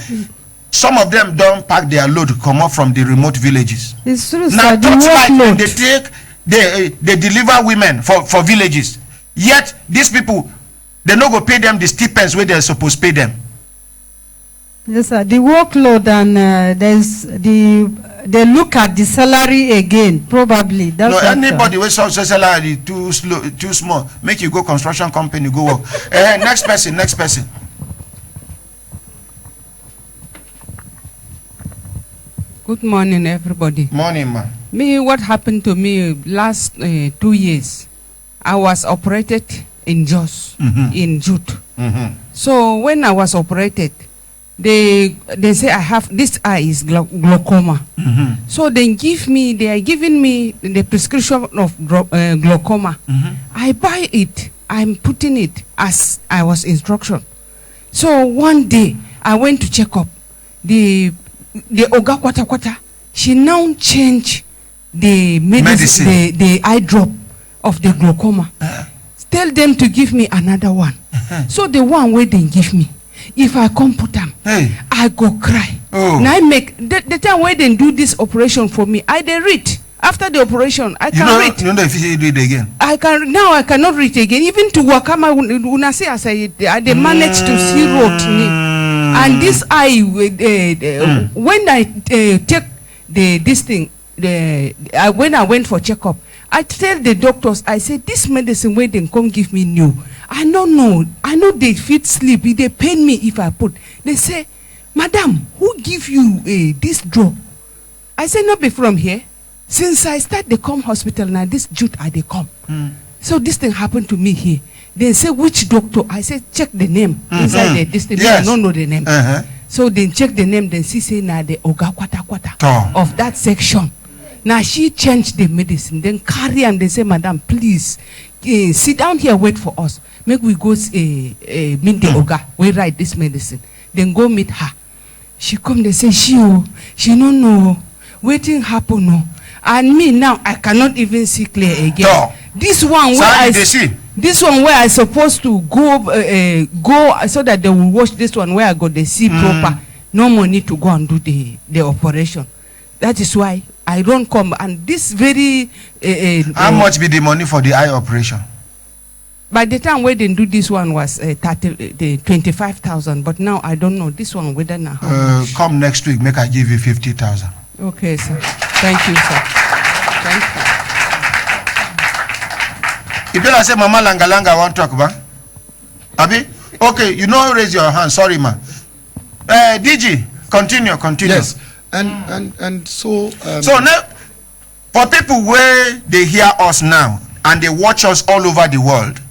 Some of them don't pack their load come up from the remote villages. It's true, now sir, they deliver women for villages. Yet these people, they no go pay them the stipends where they're supposed to pay them. Yes, sir. The workload and they look at the salary again. Probably that's no anybody with such salary too slow, too small. Make you go construction company go work. Next person. Good morning, everybody. Morning, ma. Me, what happened to me last 2 years? I was operated in Jos, in Jute. So when I was operated, they say I have this eye is glaucoma. So they are giving me the prescription of glaucoma. I buy it. I'm putting it as I was instructed. So one day I went to check up. The Oga Kwata, she now changed the medicine. The eye drop of the glaucoma. Tell them to give me another one. So the one where they give me, if I come put them, I go cry. Now I make the time where they do this operation for me, I they read. After the operation, I can read. You know if you read again. I cannot read again. Even to work, when I say as I they managed to see road. And this eye, when I take this thing, when I went for checkup, I tell the doctors, I said, this medicine where they come give me new. I don't know. I know they fit sleep. They pain me if I put. They say, Madam, who give you this drug? I say, not be from here. Since I start the come hospital now, this Jute they come. So this thing happened to me here. They say, which doctor? I said, check the name inside this thing. Yes. I don't know the name. So they check the name, then she say, now the Oga Kwata of that section. Now she changed the medicine, then carry and they say, Madam, please sit down here, wait for us. Make we go meet the Oga. We write this medicine. Then go meet her. She come, they say, she don't know. Waiting happen, no. And me now, I cannot even see clear again. This one where this one where I supposed to go so that they will watch this one where I got the see proper. No money to go and do the operation. That is why I don't come. And this very how much be the money for the eye operation? By the time we didn't do this one was 25,000, but now I don't know this one whether now. Come next week, make I give you 50,000. Okay, sir. Thank you, sir. Thank you. If you say Mama Langa want to talk about, Abi? Okay, you know, raise your hand. Sorry, ma. DG, continue. Yes, and so. So now, for people where they hear us now and they watch us all over the world,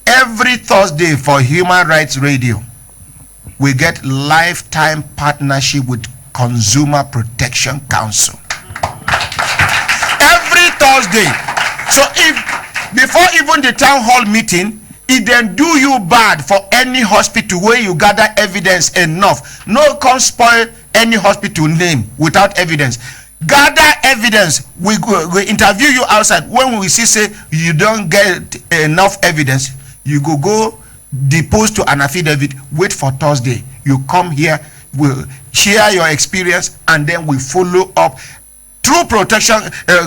every Thursday for Human Rights Radio, we get lifetime partnership with Consumer Protection Council. Every Thursday. So if before even the town hall meeting, it then do you bad for any hospital where you gather evidence enough. No can spoil any hospital name without evidence. Gather evidence. We interview you outside. When we say you don't get enough evidence, you go depose to an affidavit. Wait for Thursday. You come here. We'll share your experience and then we follow up through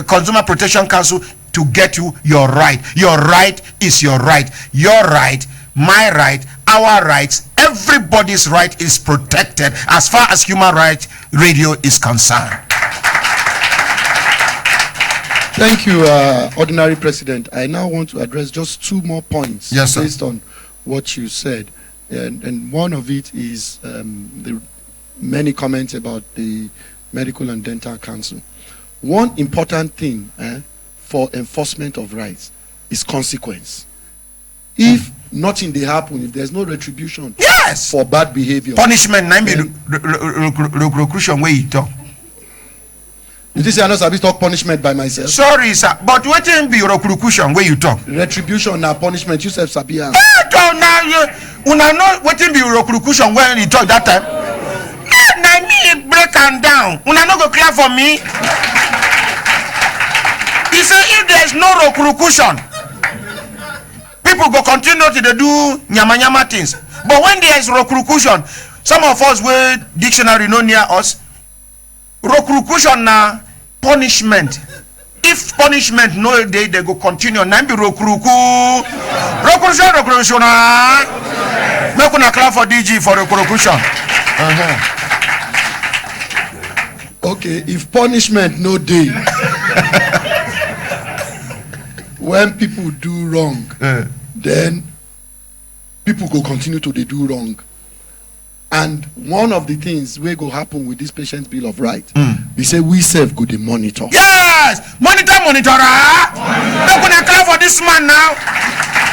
Consumer Protection Council to get you your right. Your right is your right. Your right, my right, our rights, everybody's right is protected as far as human rights radio is concerned. Thank you, Ordinary President. I now want to address just two more points based on what you said. And one of it is the many comments about the Medical and Dental Council. One important thing for enforcement of rights is consequence. If nothing they happen, if there's no retribution for bad behavior, punishment, recruitment where you talk. You just say I know sabi talk punishment by myself. Sorry, sir, but what be recruitment where you talk? Retribution na punishment. You self sabi am. Una know what be recruitment when you talk that time? Na me break am down. Una no go clear for me. He say if there is no recruitment, people go continue to do nyama things. But when there is recruitment, some of us wey dictionary no near us, recruitment na punishment. If punishment no dey, they go continue. Na be recruitment. Make una clap for DG for recruitment. Okay, if punishment no dey, when people do wrong, then people go continue to do wrong. And one of the things wey go happen with this Patients' Bill of Rights, we say we self go dey monitor. Yes, monitor. Make una clap for this man now.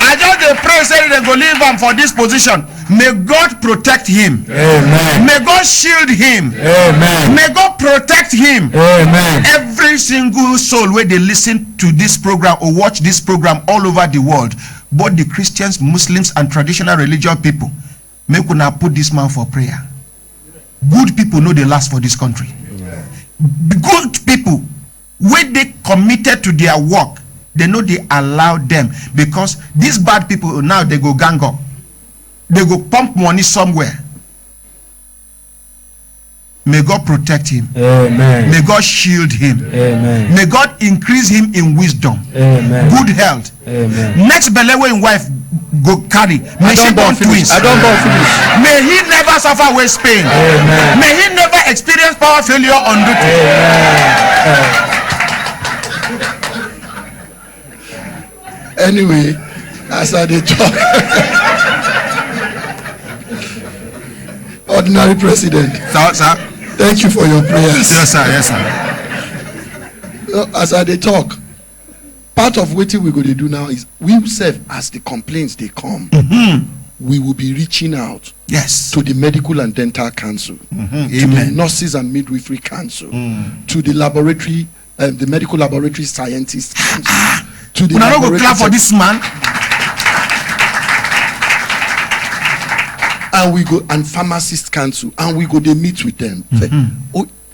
I just dey pray say they go leave him for this position. May God protect him. Amen. May God shield him. Amen. May God protect him. Amen. Every single soul where they listen to this program or watch this program all over the world, both the Christians, Muslims, and traditional religious people, make una put this man for prayer. Good people know they last for this country. Good people, when they committed to their work, they know they allow them, because these bad people now they go gang up. They go pump money somewhere. May God protect him. Amen. May God shield him. Amen. May God increase him in wisdom. Amen. Good health. Amen. Next belewe in wife go carry. May she born twins. I don't born finish. May he never suffer waist pain. Amen. May he never experience power failure on duty. Anyway, as I dey talk, Ordinary President. Sir. Thank you for your prayers. Yes, sir. Yes, sir. As I dey talk, part of what we go to do now is we self, as the complaints they come, we will be reaching out to the Medical and Dental Council, to the Nurses and Midwifery Council, to the laboratory, the Medical Laboratory Scientists Council, to the laboratory. Clap for this man. And we go and Pharmacist Council, and we go they meet with them.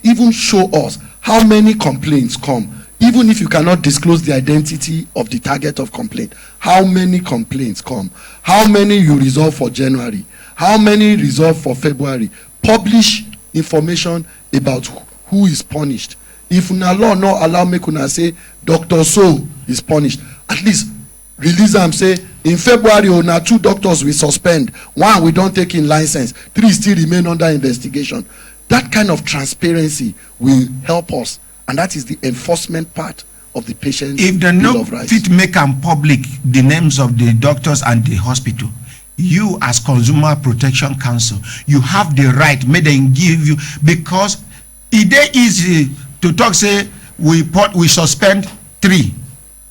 Even show us how many complaints come. Even if you cannot disclose the identity of the target of complaint, how many complaints come? How many you resolve for January? How many resolve for February? Publish information about who is punished. If una law no allow make una say Dr. So is punished, at least release them. Say in February una 2 doctors we suspend, 1 we don't take in license, 3 still remain under investigation. That kind of transparency will help us. And that is the enforcement part of the Patients' Bill of Rights. If they no fit make am public the names of the doctors and the hospital, you as Consumer Protection Council, you have the right, may they give you, because it is easy to talk say we suspend 3,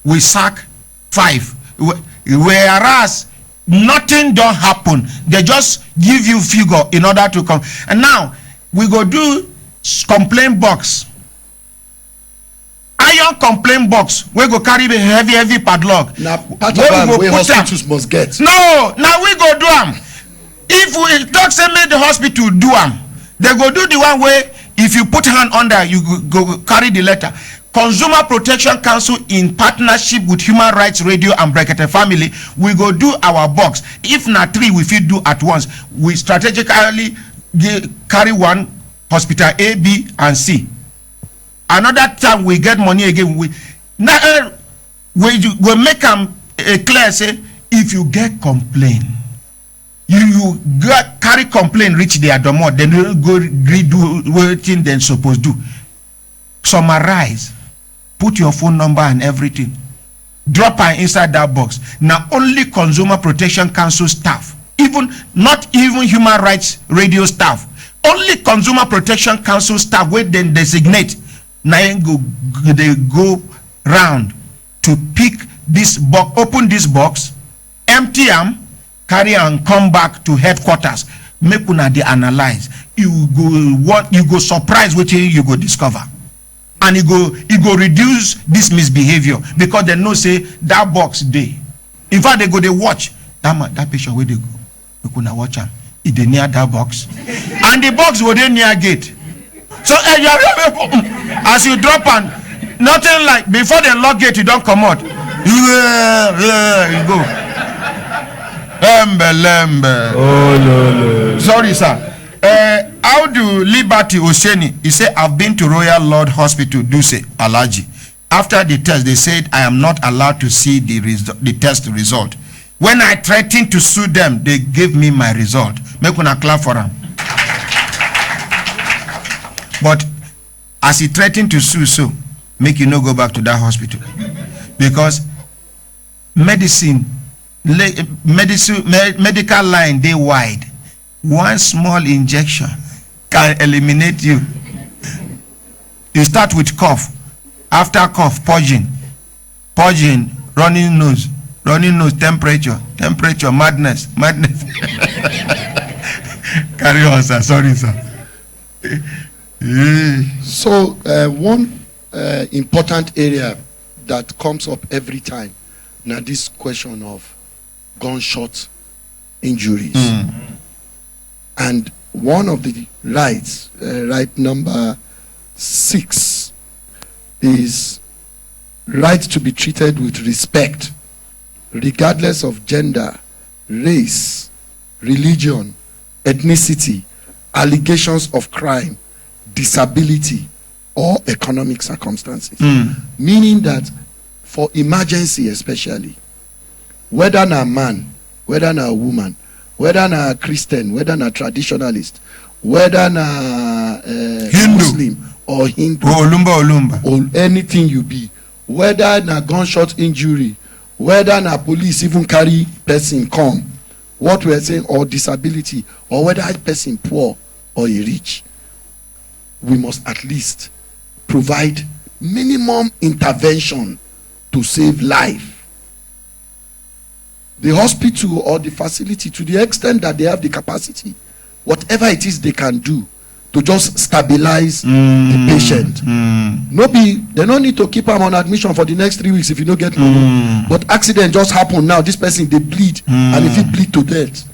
we sack 5, whereas nothing don't happen. They just give you figure in order to come. And now we go do complaint box. Iron complaint box we go carry the heavy padlock. Now part of am wey hospitals must get. No, now we go do am. If we talk say make the hospital do am, they go do the one way if you put hand under you go carry the letter. Consumer Protection Council in partnership with Human Rights Radio and Brekete family, we go do our box. If not 3 we fit do at once, we strategically carry one hospital A, B and C. Another time we get money again, we make them clear say if you get complaint, you carry complaint reach their domot, then you go agree do wetin dem suppose do. Summarize, put your phone number and everything, drop am inside that box. Now only Consumer Protection Council staff, even not even Human Rights Radio staff, only Consumer Protection Council staff wey dem designate na they go round to pick this box, open this box, empty am, carry and come back to headquarters. Make una dey analyze. You go surprise wetin you go discover, and you go reduce this misbehavior, because they know say that box dey. In fact, they go dey watch that patient where they go. Make una watch am. If they near that box, and the box go dey near gate. So as you drop am, nothing like before they lock gate, you don't come out. You go. Lembe. Oh no. Sorry, sir. How do Liberty Oseni? He said, I've been to Royal Lord Hospital, Duse, Alaji. After the test, they said I am not allowed to see the test result. When I threatened to sue them, they gave me my result. Make una clap for him. But as he threatened to sue, so make you no go back to that hospital, because medical line they wide. One small injection can eliminate you. You start with cough, after cough, purging, running nose, temperature, madness. Carry on, sir. Sorry, sir. So one important area that comes up every time now, this question of gunshot injuries. And one of the rights, right number 6, is right to be treated with respect, regardless of gender, race, religion, ethnicity, allegations of crime, disability, or economic circumstances. Meaning that for emergency especially, whether na man, whether na woman, whether na Christian, whether na traditionalist, whether na Muslim or Hindu, Olumba, or anything you be, whether na gunshot injury, whether na police even carry person come, what we are saying, or disability, or whether person poor or rich, we must at least provide minimum intervention to save life. The hospital or the facility, to the extent that they have the capacity, whatever it is they can do to just stabilize the patient. They don't need to keep him on admission for the next 3 weeks if you don't get money. But accident just happened now, this person they bleed, and if he bleed to death,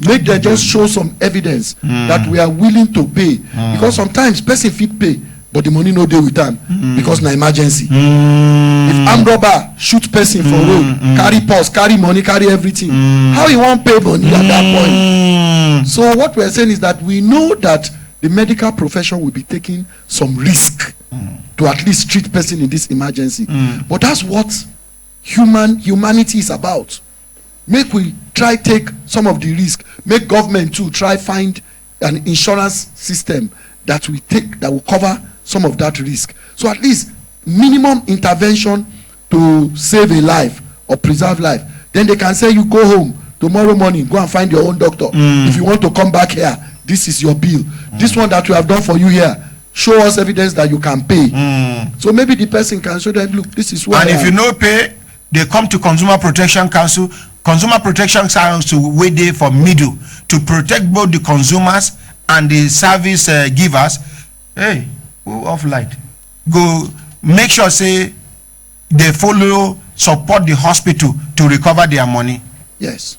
make them just show some evidence that we are willing to pay. Because sometimes person fit pay, but the money no deal with them because na emergency. If armed robber shoot person for road, carry purse, carry money, carry everything, how you want pay money at that point? So what we are saying is that we know that the medical profession will be taking some risk to at least treat person in this emergency. But that's what humanity is about. Make we try take some of the risk. Make government too try find an insurance system that will cover some of that risk. So at least minimum intervention to save a life or preserve life. Then they can say you go home tomorrow morning, go and find your own doctor. If you want to come back here, this is your bill. This one that we have done for you here, show us evidence that you can pay. So maybe the person can show them, look, this is what. And if you no pay, they come to Consumer Protection Council. Consumer Protection Council wait there for middle to protect both the consumers and the service givers. Hey, off light. Go make sure say they follow, support the hospital to recover their money. Yes.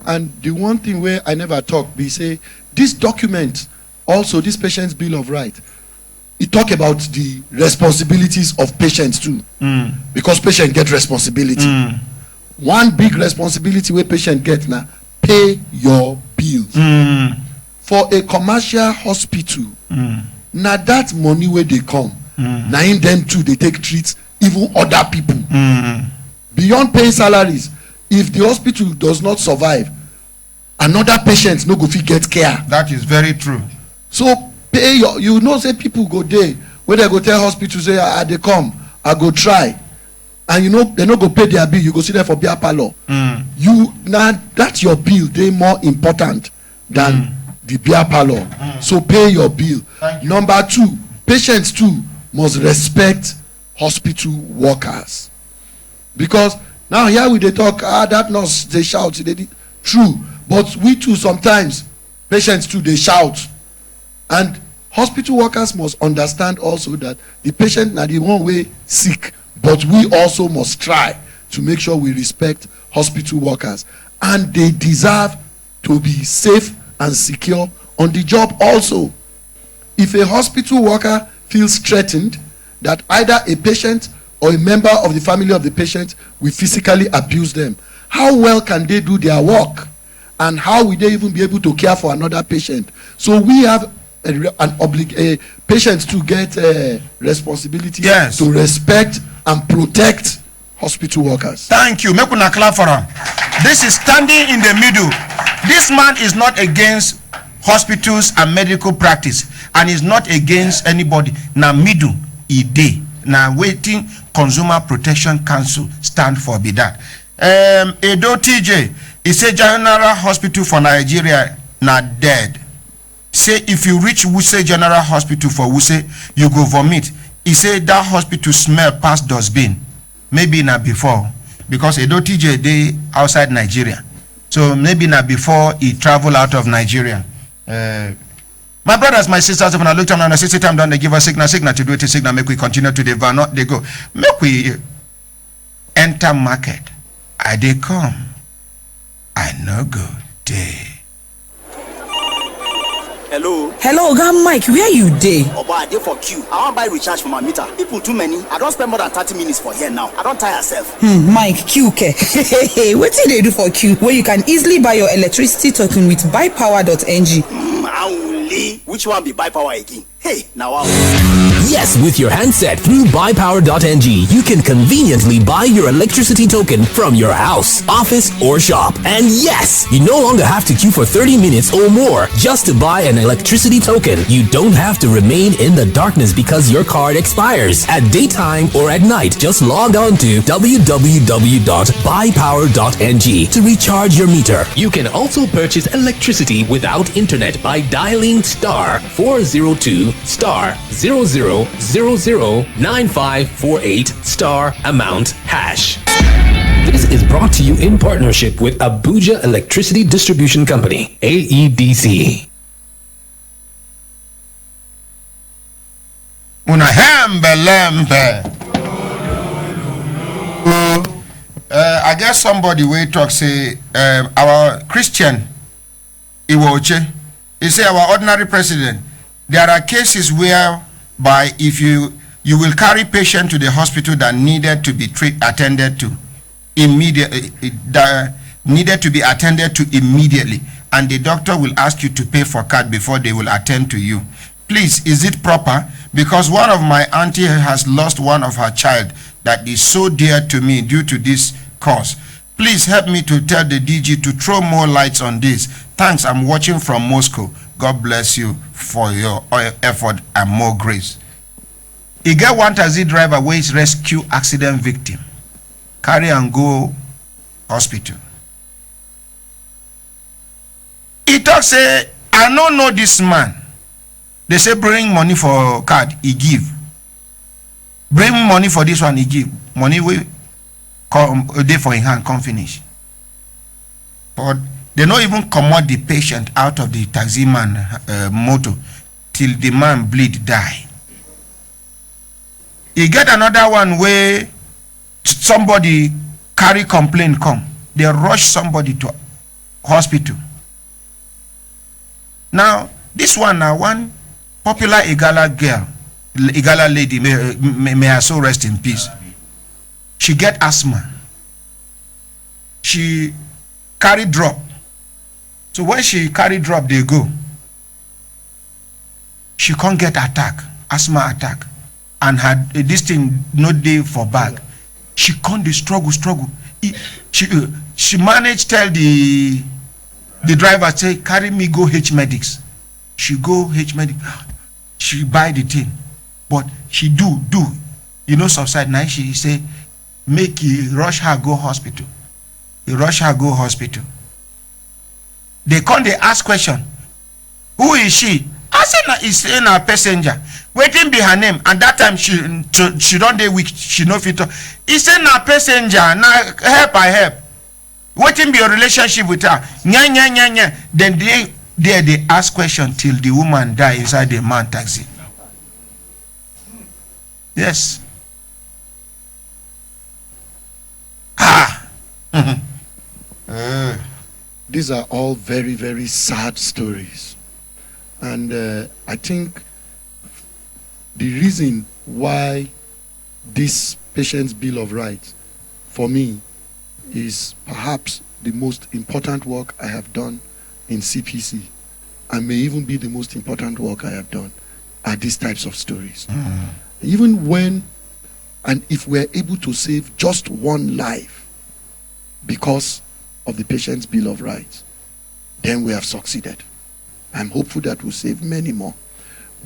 And the one thing where I never talk, we say this document, also this patient's bill of right, it talk about the responsibilities of patients too. Because patient get responsibility. One big responsibility where patient get now, pay your bills. For a commercial hospital, now that money where they come, now in them too they take treats even other people. Beyond paying salaries, if the hospital does not survive, another patient no go fit get care. That is very true. So pay your, you know, say people go there where they go tell hospital say I dey come, I go try, and you know they no go pay their bill, you go see them for beer parlor. You now that your bill dey more important than the beer parlor. So pay your bill. Number 2, patients too must respect hospital workers, because now here we dey talk, that nurse dey shout, they true, but we too sometimes patients too dey shout, and hospital workers must understand also that the patient na the one way sick, but we also must try to make sure we respect hospital workers, and they deserve to be safe and secure on the job also. If a hospital worker feels threatened that either a patient or a member of the family of the patient will physically abuse them, how well can they do their work, and how will they even be able to care for another patient? So we have patients to get responsibility to respect and protect hospital workers. Thank you. Make una clap for him. This is standing in the middle. This man is not against hospitals and medical practice, and is not against anybody. Now middle e dey. Now waiting Consumer Protection Council stand for be that. Edo TJ, he say General Hospital for Nigeria na dead. Say if you reach Wuse General Hospital for Wuse, you go vomit. He say that hospital smell past dustbin. Maybe not before, because Edo TJ dey outside Nigeria. So maybe not before he travel out of Nigeria. My brothers, my sisters, when I look time and I say time down, they give us signal to do it, signal, make we continue to the van, they go. Make we enter market. I dey come. I no go day. Hello Oga Mike, where you dey? Oba, I dey for queue. I wan buy recharge for my meter. People too many. I don spend more than 30 minutes for here now. I don tire myself. Mike, queue ke. Wetin dey do for queue where you can easily buy your electricity token with buypower.ng? Which one be buy power again? Hey, now wow. Yes, with your handset through buypower.ng, you can conveniently buy your electricity token from your house, office, or shop. And yes, you no longer have to queue for 30 minutes or more just to buy an electricity token. You don't have to remain in the darkness because your card expires. At daytime or at night, just log on to www.buypower.ng to recharge your meter. You can also purchase electricity without internet by dialing *402 *00009548 *amount hash. This is brought to you in partnership with Abuja Electricity Distribution Company, AEDC. Una hembe. I guess somebody will talk say our Christian Iwoche, he say our ordinary president, there are cases whereby if you will carry patient to the hospital that needed to be attended to immediately, and the doctor will ask you to pay for card before they will attend to you. Please, is it proper? Because one of my auntie has lost one of her child that is so dear to me due to this cause. Please help me to tell the DG to throw more lights on this. Thanks, I'm watching from Moscow. God bless you for your effort and more grace. He get one taxi driver where he's rescue accident victim. Carry and go hospital. He talk say, I don't know this man. They say bring money for card, he give. Bring money for this one, he give. Money we come a day for in hand, come finish. But they don't even commode the patient out of the taxi man motor till the man bleed die. You get another one where somebody carry complaint come. They rush somebody to hospital. Now, this one now one popular Igala girl, Igala lady, may her soul rest in peace. She get asthma. She carry drop. So when she carry drop, they go. She can't get attack, asthma attack, and had this thing no day for bag. She can't struggle. She managed tell the The driver say, carry me go H medics. She go H medic. She buy the thing, but she do. Subside now. She say, make he rush her go hospital. He rush her go hospital. They come, they ask question. Who is she? I say is in a passenger. Waiting be her name. And that time she don't dey weak. She no fit. He say na passenger. Na help. Waiting be your relationship with her. Nya. Then they ask question till the woman die inside the man taxi. Yes. These are all very, very sad stories. And I think the reason why this Patient's Bill of Rights, for me, is perhaps the most important work I have done in CPC, and may even be the most important work I have done, are these types of stories. Even when, and if we're able to save just one life because of the Patient's Bill of Rights, then we have succeeded. I'm hopeful that we'll save many more.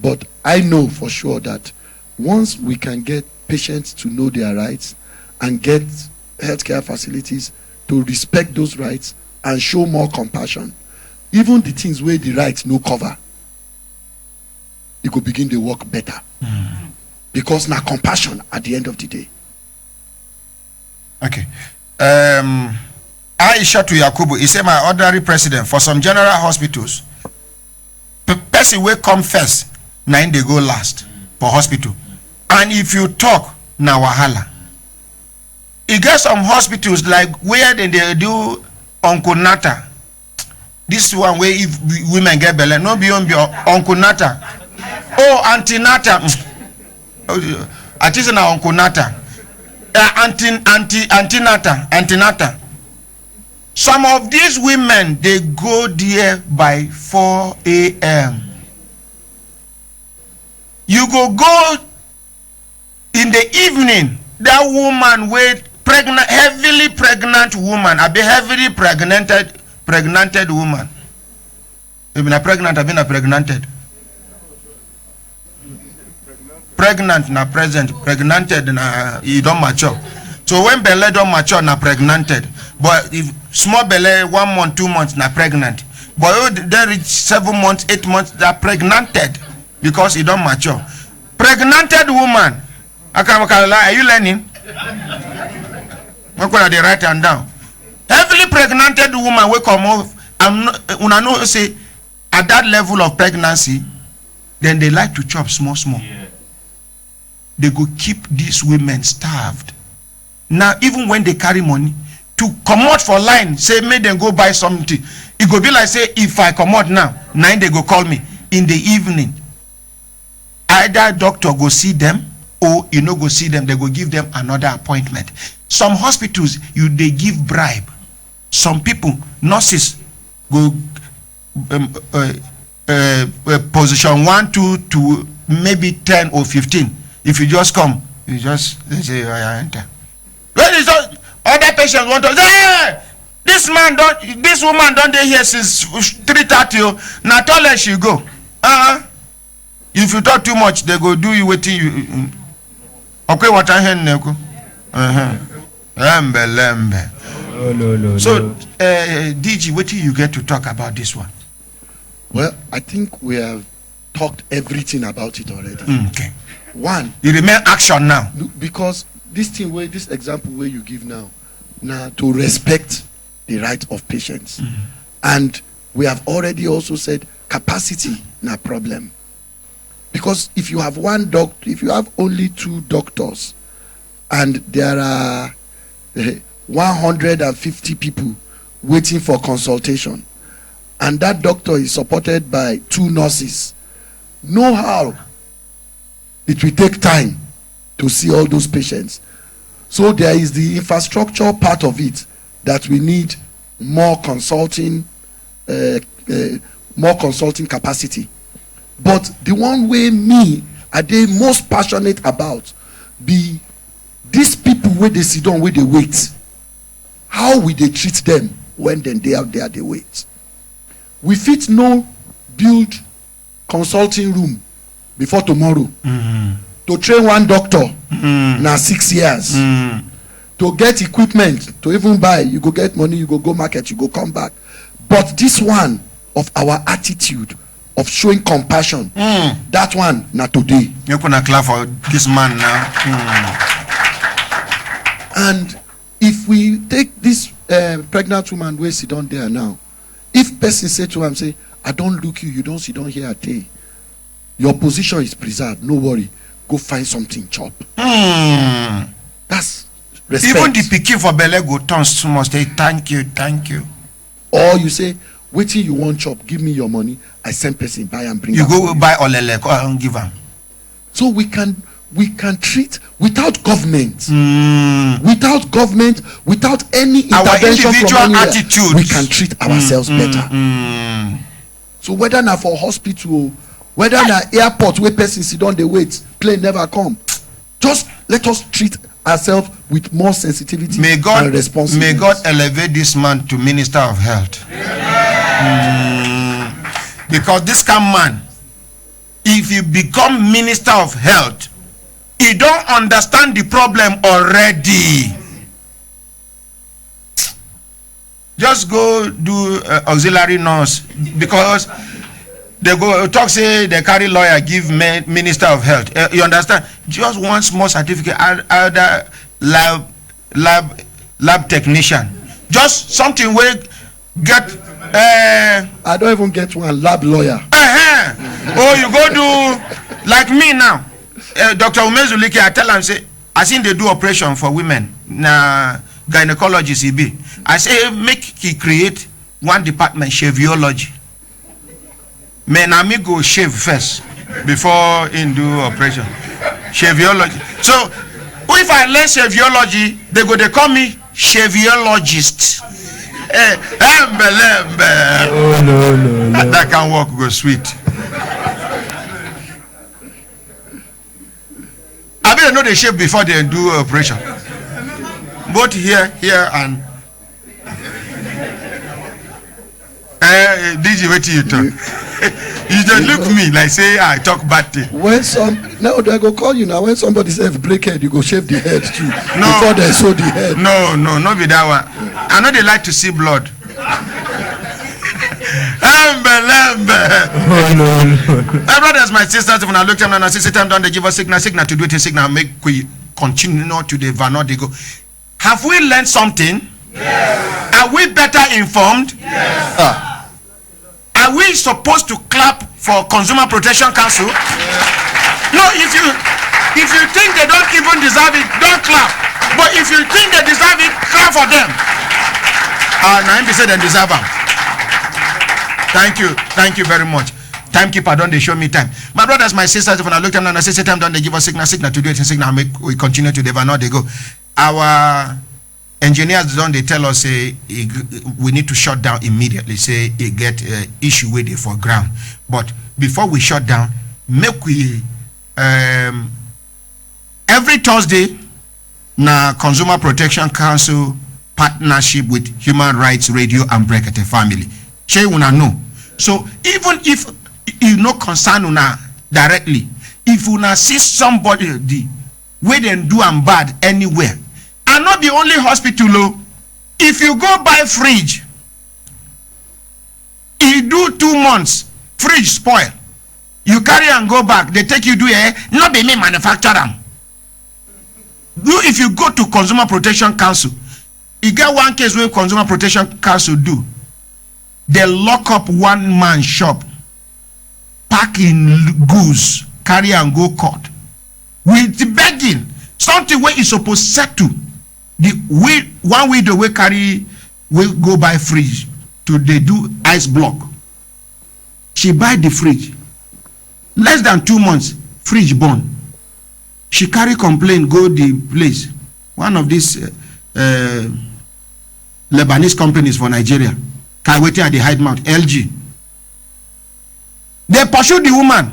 But I know for sure that once we can get patients to know their rights and get healthcare facilities to respect those rights and show more compassion, even the things where the rights no cover, it could begin to work better. Because now compassion at the end of the day. Okay. Aisha to Yakubu, he said my ordinary president for some general hospitals, person will come first, now they go last for hospital. And if you talk, na wahala. You get some hospitals like where they do Uncle Nata. This one where if women get belly, no beyond Uncle Nata. Oh, antinata. I think na Uncle Nata. Antinata. Some of these women, they go there by 4 a.m. You go in the evening, that woman with heavily pregnant woman, I be heavily pregnanted woman. You been a pregnant, I been a pregnanted. Pregnant na present, pregnanted na you don't mature. So when belly don't mature na pregnanted. But if small belly 1 month, 2 months na pregnant. But they reach 7 months, 8 months, they are pregnanted because it don't mature. Pregnanted woman. Are you learning? I'm going to write them down. Heavily pregnanted woman will come off. When I know say at that level of pregnancy, then they like to chop small. Yeah. They go keep these women starved. Now, even when they carry money to come out for line, say make them go buy something. It go be like say if I come out now, 9 they go call me in the evening. Either doctor go see them or you no go see them, they go give them another appointment. Some hospitals they give bribe. Some people, nurses, go position 1, 2 to maybe 10 or 15. If you just come, they say I enter. When is other patients want to say, hey, this woman don't dey here since 3:30. Now tell her she go. If you talk too much, they go do you waiting you. Okay, what I hear neko. Lembe. So, DG, what do you get to talk about this one? Well, I think we have talked everything about it already. Okay. One, you remain action now. Because this example where you give now to respect the right of patients. And we have already also said capacity na problem. Because if you have one doctor, if you have only 2 doctors and there are 150 people waiting for consultation and that doctor is supported by 2 nurses, know how it will take time to see all those patients. So there is the infrastructure part of it that we need more consulting capacity. But the one way are they most passionate about be these people where they sit down, where they wait. How will they treat them when then they are there, they wait? we fit no build consulting room before tomorrow. To train one doctor na 6 years. To get equipment, to even buy, you go get money, you go market, you go come back. But this one of our attitude of showing compassion, that one na today. You gonna clap for this man now. And if we take this pregnant woman where sit down there now, if person say to am, say, I don't look you, you don't sit down here at day, your position is preserved, no worry, go find something chop. That's respect. Even the pikin for belle go turn small, say thank you. Or you say, wait till you want chop, give me your money, I send person buy and bring. You go buy olele and give am. So we can treat without government, without any intervention from anywhere, attitude. we can treat ourselves better. So whether na for hospital, whether na airport where person sit down dey wait, plane never come, just let us treat ourselves with more sensitivity and responsibility. May God elevate this man to Minister of Health. Because this kind of man, if you become Minister of Health, he don't understand the problem already. Just go do auxiliary nurse, because they go talk, say they carry lawyer, give Minister of Health. You understand? Just one small certificate, either lab technician, just something where get. I don't even get one lab lawyer. Oh, you go do like me now. Dr. Umezulike, I tell him, say, I seen they do operation for women. Na gynecologist he be. I say, make he create one department, shaveology. Men and me go shave first before in do operation. Shaveology. So, if I learn shaveology, they call me shaveologist. Oh, no. That can work, go sweet. I mean, know they shave before they do operation. Both here and this is what you talk. You just look me like say I talk bad thing. When now they go call you now. When somebody says break head, you go shave the head too. No, before they sew the head. No, be that one. I know they like to see blood. Oh, no. My brothers, my sisters, when I look at them and I see them down, they give us signal to do it, signal make we continue to the vanor they go. Have we learned something? Yes. Are we better informed? Yes. Are we supposed to clap for Consumer Protection Council? Yes. No, if you think they don't even deserve it, don't clap. But if you think they deserve it, clap for them. Now they say they deserve them. Thank you very much. Timekeeper, don't they show me time? My brothers, my sisters, when I look at them and I say time, don't they give us signal to do it, signal make we continue to the vanor they go. Our engineers don't they tell us say we need to shut down immediately, say it get issue with it for ground. But before we shut down, make we every Thursday na Consumer Protection Council partnership with Human Rights Radio and Brekete family. Che una know. So even if you no concern una directly, if una see somebody where they do am bad anywhere, and not the only hospital, if you go buy fridge, you do 2 months, fridge spoil, you carry and go back, they take you do not be me manufacture them. If you go to Consumer Protection Council, you get one case where Consumer Protection Council do. They lock up one man shop, pack in goods, carry and go court. With begging, something where is supposed to settle. One widow will carry, will go buy fridge to they do ice block. She buy the fridge. Less than 2 months, fridge burn. She carry complaint, go the place. One of these Lebanese companies for Nigeria. Waiting at the hide mount, LG. They pursue the woman.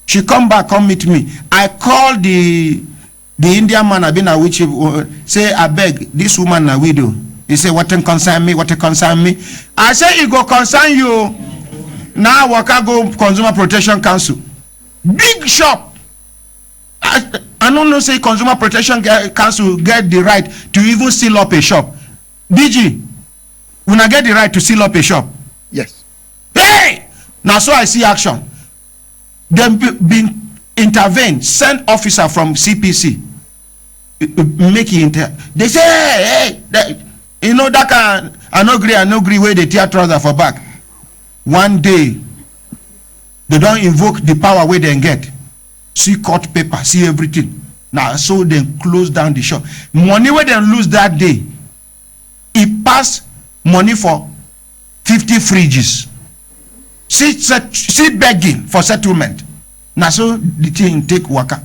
She come meet me. I call the Indian man I've been a witch, say I beg this woman a widow. He say, what can concern me? What can concern me? I say, it go concern you. Now, waka go Consumer Protection Council. Big shop. I don't know, say Consumer Protection Council get the right to even seal up a shop. DG, when I get the right to seal up a shop. Yes. Hey! Now, so I see action. Them been intervene, send officer from CPC. Make it they say, hey, you know that can I no agree where they tear trouser for back. One day they don't invoke the power where they get. See court paper, see everything. Now so they close down the shop. Money where they lose that day, it pass money for 50 fridges. See begging for settlement. Now so the thing take waka.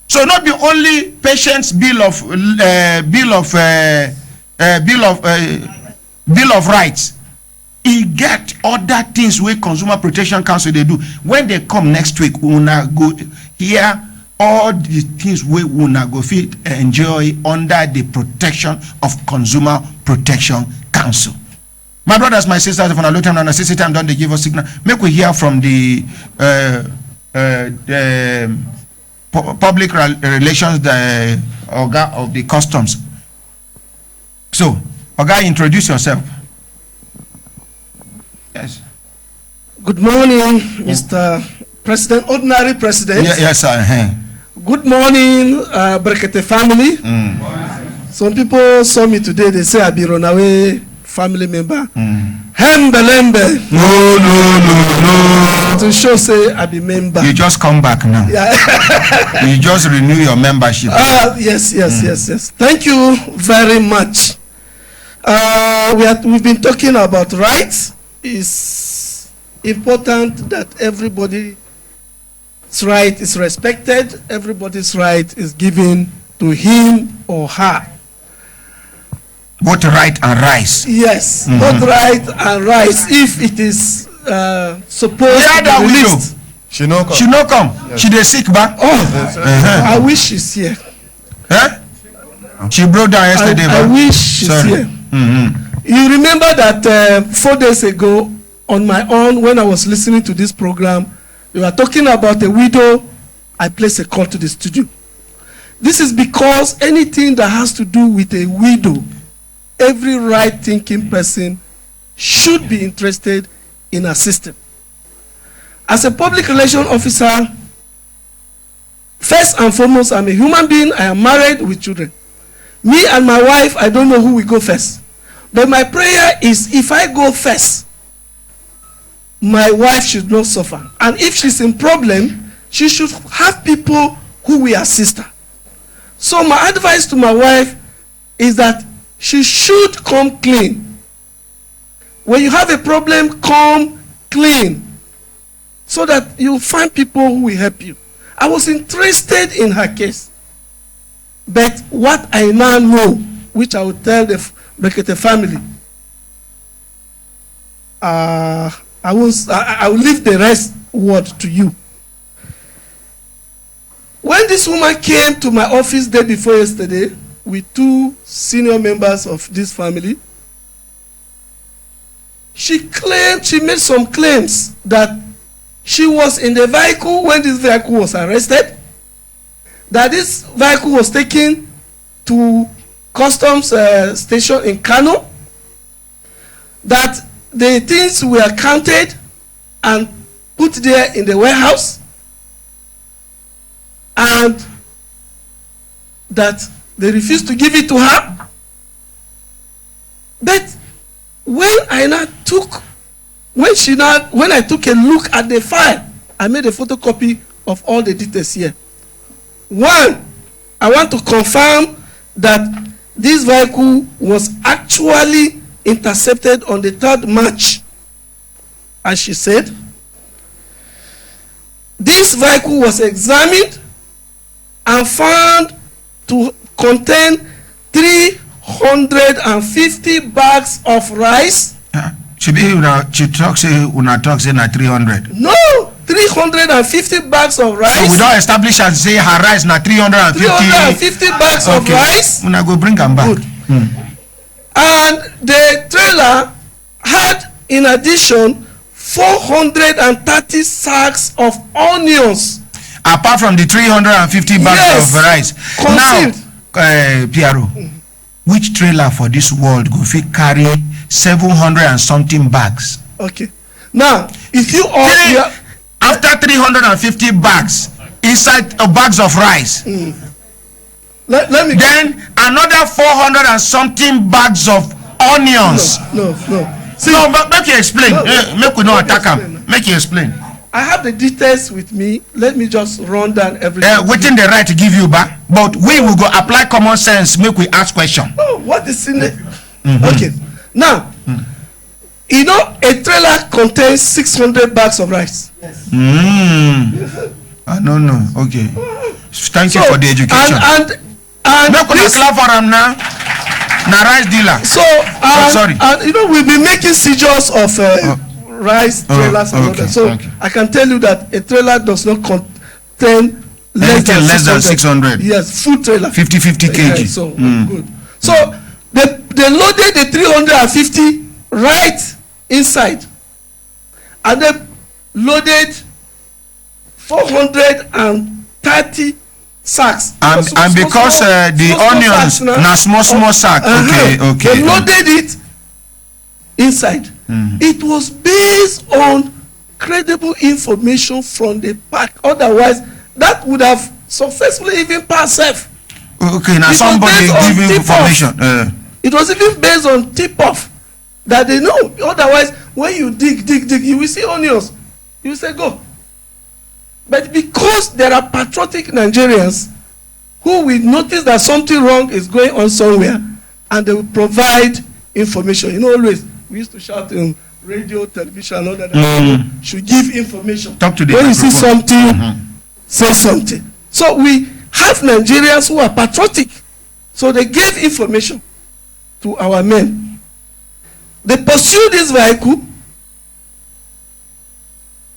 So not be only patient's bill of rights. He get other things where Consumer Protection Council they do. When they come next week, we wanna go hear all the things we wanna go fit enjoy under the protection of Consumer Protection Council. My brothers, my sisters, if on a low time and a 60 time, don't they give us signal? Make we hear from the public relations, the Oga of the customs. So, Oga, introduce yourself. Yes. Good morning, Mr. President, Ordinary President. Yes, sir. Good morning, Brekete family. Some people saw me today, they say I be runaway family member. Hembelembe. No. To show say I be member. You just come back now. Yeah. You just renew your membership. Yes. Thank you very much. We've been talking about rights. It's important that everybody's right is respected. Everybody's right is given to him or her. Both right and rights. Yes, both right and rights. If it is supposed to be released. She no come. Yes. She dey sick back. I wish she's here. She broke down yesterday. I wish she's here. You remember that 4 days ago, on my own, when I was listening to this program, we were talking about a widow. I placed a call to the studio. This is because anything that has to do with a widow, every right-thinking person should be interested in a system. As a public relations officer, first and foremost, I'm a human being. I am married with children. Me and my wife, I don't know who will go first. But my prayer is if I go first, my wife should not suffer. And if she's in problem, she should have people who will assist her. So my advice to my wife is that she should come clean. When you have a problem, come clean. So that you find people who will help you. I was interested in her case. But what I now know, which I will tell the Brekete family, I will leave the rest word to you. When this woman came to my office day before yesterday with 2 senior members of this family, she made some claims that she was in the vehicle when this vehicle was arrested, that this vehicle was taken to customs station in Kano, that the things were counted and put there in the warehouse, and that they refused to give it to her. But when I took a look at the file, I made a photocopy of all the details here. One, I want to confirm that this vehicle was actually intercepted on the 3rd March, as she said. This vehicle was examined and found to contain 350 bags of rice. She talks say 300. No, 350 350 bags of rice. So we don't establish and say her rice na 350 bags of rice. Una go bring am back. And the trailer had, in addition, 430 sacks of onions. Apart from the 350 bags of rice. Concealed. Now, Piero, which trailer for this world go fit carry 700 and something bags? Okay. Now, if you all after 350 bags inside bags of rice, let me then another 400 and something bags of onions. No. No, but make you explain. Make we not attack him. Make you explain. I have the details with me. Let me just run down everything. Waiting the right to give you back, but we will go apply common sense. Make we ask question. Oh, what is in it? Okay. Now, you know, a trailer contains 600 bags of rice. Yes. I don't know. Okay. Thank you for the education. And make we clap for him now. Na rice dealer. So, sorry. And you know, we'll be making seizures of rice trailers and all that. So I can tell you that a trailer does not contain less than 600. Yes, full trailer. 50 kg. So good. So they loaded the 350 right inside, and they loaded 430 sacks. And because the onions na small sack. Okay. They loaded it inside. It was based on credible information from the pack. Otherwise, that would have successfully even passed safe. Okay, now somebody give information. It was even based on tip-off that they know. Otherwise, when you dig, you will see onions. You will say, go. But because there are patriotic Nigerians who will notice that something wrong is going on somewhere, and they will provide information. You know, always we used to shout in radio, television, and all that should give information. Talk to the when you see something, say something. So we have Nigerians who are patriotic, so they gave information to our men. They pursued this vehicle.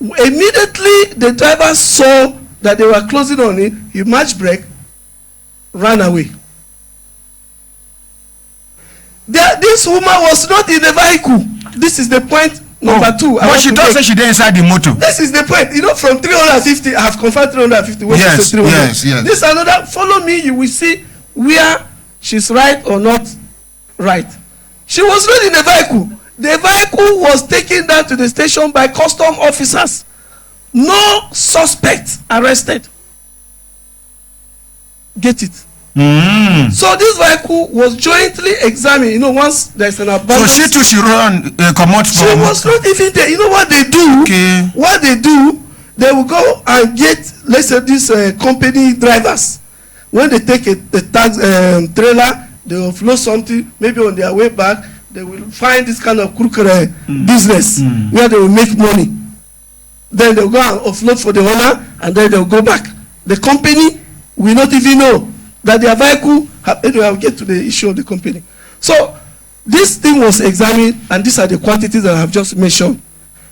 Immediately the driver saw that they were closing on it, he matched brake, ran away. This woman was not in the vehicle. This is the point number 2. But she does say she did inside the motor. This is the point. You know, from 350, I have confirmed 350. Yes. This another. Follow me. You will see where she's right or not right. She was not in the vehicle. The vehicle was taken down to the station by custom officers. No suspect arrested. Get it? So this vehicle was jointly examined. You know, once there's an abandoned. So she too, she run come out from. She was not even there. You know what they do? Okay. What they do? They will go and get, let's say, these company drivers. When they take a tax trailer, they will offload something. Maybe on their way back, they will find this kind of crooked business where they will make money. Then they will go and offload for the owner, and then they will go back. The company will not even know that their vehicle. Anyway, I'll get to the issue of the company. So this thing was examined, and these are the quantities that I have just mentioned.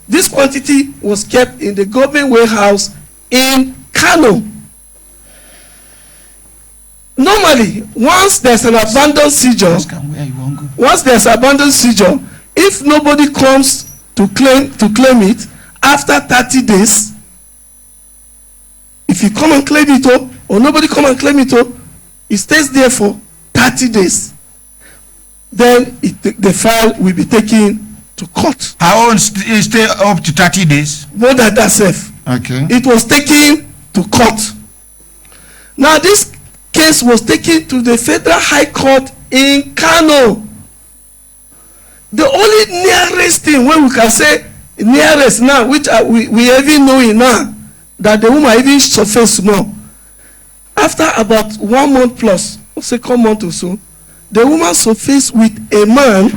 This quantity was kept in the government warehouse in Kano. Normally, once there's an abandoned seizure, if nobody comes to claim it after 30 days, if you come and claim it or nobody come and claim it it stays there for 30 days. Then the file will be taken to court. How long stay up to 30 days? More than that, safe. Okay. It was taken to court. Now this case was taken to the Federal High Court in Kano. The only nearest thing where we can say nearest now, which we even know it now, that the woman even surfaced more. After about 1 month plus, or second month or so, the woman surfaced with a man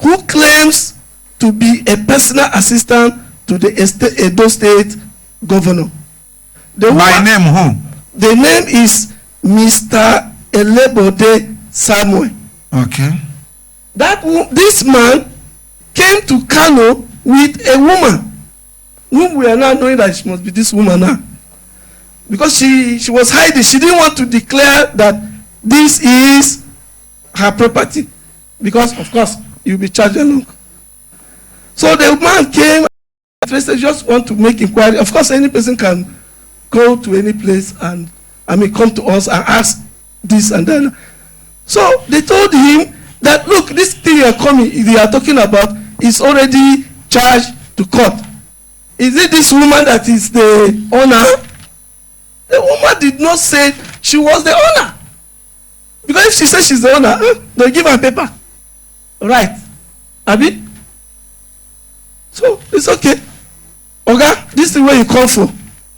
who claims to be a personal assistant to the Edo State governor. By name who? The name is Mr. Elebode Samuel. Okay. This man came to Kano with a woman. whom we are now knowing that she must be this woman now. Because she was hiding. She didn't want to declare that this is her property. Because, of course, you'll be charged along. So the man came, just want to make inquiry. Of course, any person can go to any place and, come to us and ask this and that. So they told him that, look, this thing you are talking about is already charged to court. Is it this woman that is the owner? The woman did not say she was the owner. Because if she says she's the owner, they'll give her paper. Right. Abi? So, it's okay. Okay, this is where you come for.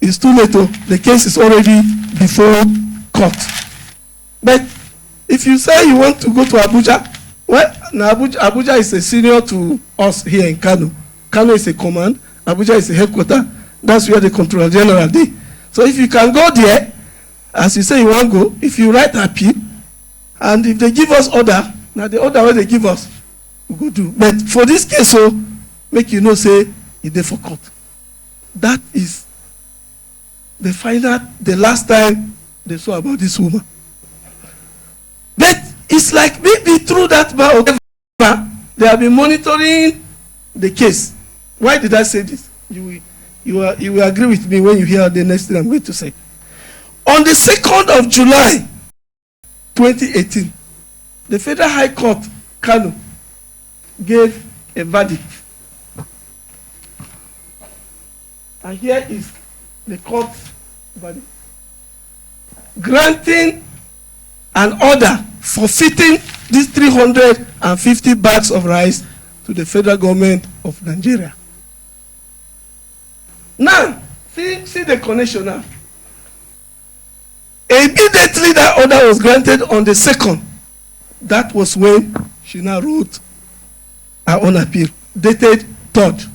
It's too late. The case is already before court. But if you say you want to go to Abuja, well, now Abuja is a senior to us here in Kano. Kano is a command. Abuja is a headquarter. That's where the Controller General is. So if you can go there, as you say you want to go, if you write appeal, and if they give us order, now the order where they give us, we go do. But for this case, so make you know, say it's there for court. That is the last time they saw about this woman. But it's like maybe through that they have been monitoring the case. Why did I say this? You will agree with me when you hear the next thing I'm going to say. On the 2nd of July 2018, the Federal High Court, Kano, gave a verdict. And here is the court's verdict. Granting an order for fitting these 350 bags of rice to the federal government of Nigeria. Now, see the connection now. Immediately that order was granted on the 2nd. That was when she now wrote her own appeal, dated 3rd.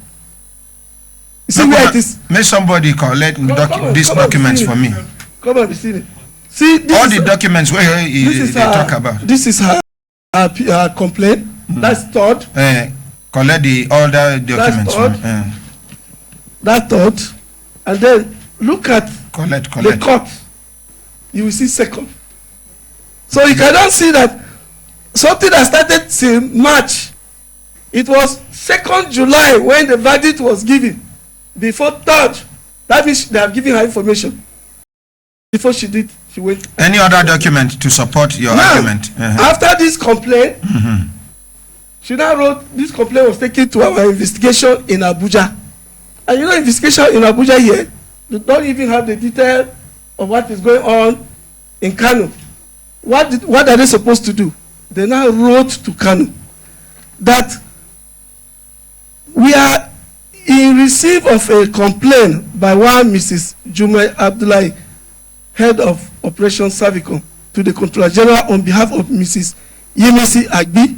You see where it is? May somebody collect these documents for me. Come and see it. See, all the documents where they talk about. This is her complaint. That's 3rd. Collect the other documents. That's 3rd. And then look at the court. You will see 2nd. So you cannot see that something that started till March. It was 2nd July when the verdict was given. Before 3rd. That means they have given her information. Before she did, she went. Any other document to support your argument? After this complaint, she now wrote, this complaint was taken to our investigation in Abuja. And you know, investigation in Abuja here, they don't even have the detail of what is going on in Kano. What are they supposed to do? They now wrote to Kano that we are in receipt of a complaint by one Mrs. Jumai Abdullahi, head of Operation Savicom, to the Controller General on behalf of Mrs. Yemisi Agbi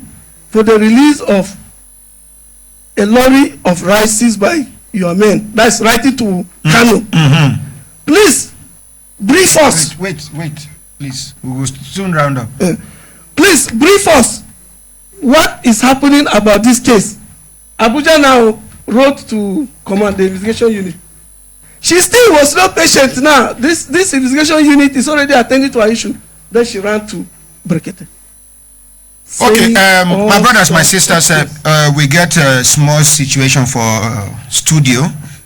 for the release of a lorry of rice seized by your men. That's writing to Kano. Please brief us. Wait, please. We will soon round up. Please brief us. What is happening about this case? Abuja now wrote to command the investigation unit. She still was not patient now. This investigation unit is already attending to her issue. Then she ran to Brekete. Okay, my brothers, my sisters, we get a small situation for studio.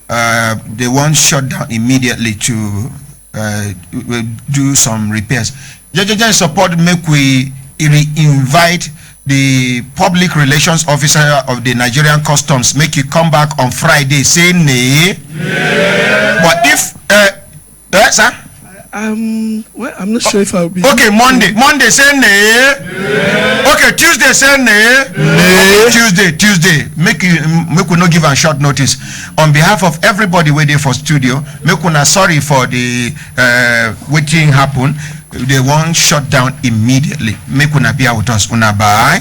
They want shut down immediately to do some repairs. Just support, make we invite the public relations officer of the Nigerian Customs, make you come back on Friday, say nay. But if sir, well, I'm not sure if I'll be. Okay, Monday say nay. Okay, Tuesday say nay. Tuesday make we not give a short notice on behalf of everybody waiting for studio. Make we not sorry for the waiting happen. They won't shut down immediately. Make una be with us. Una bye.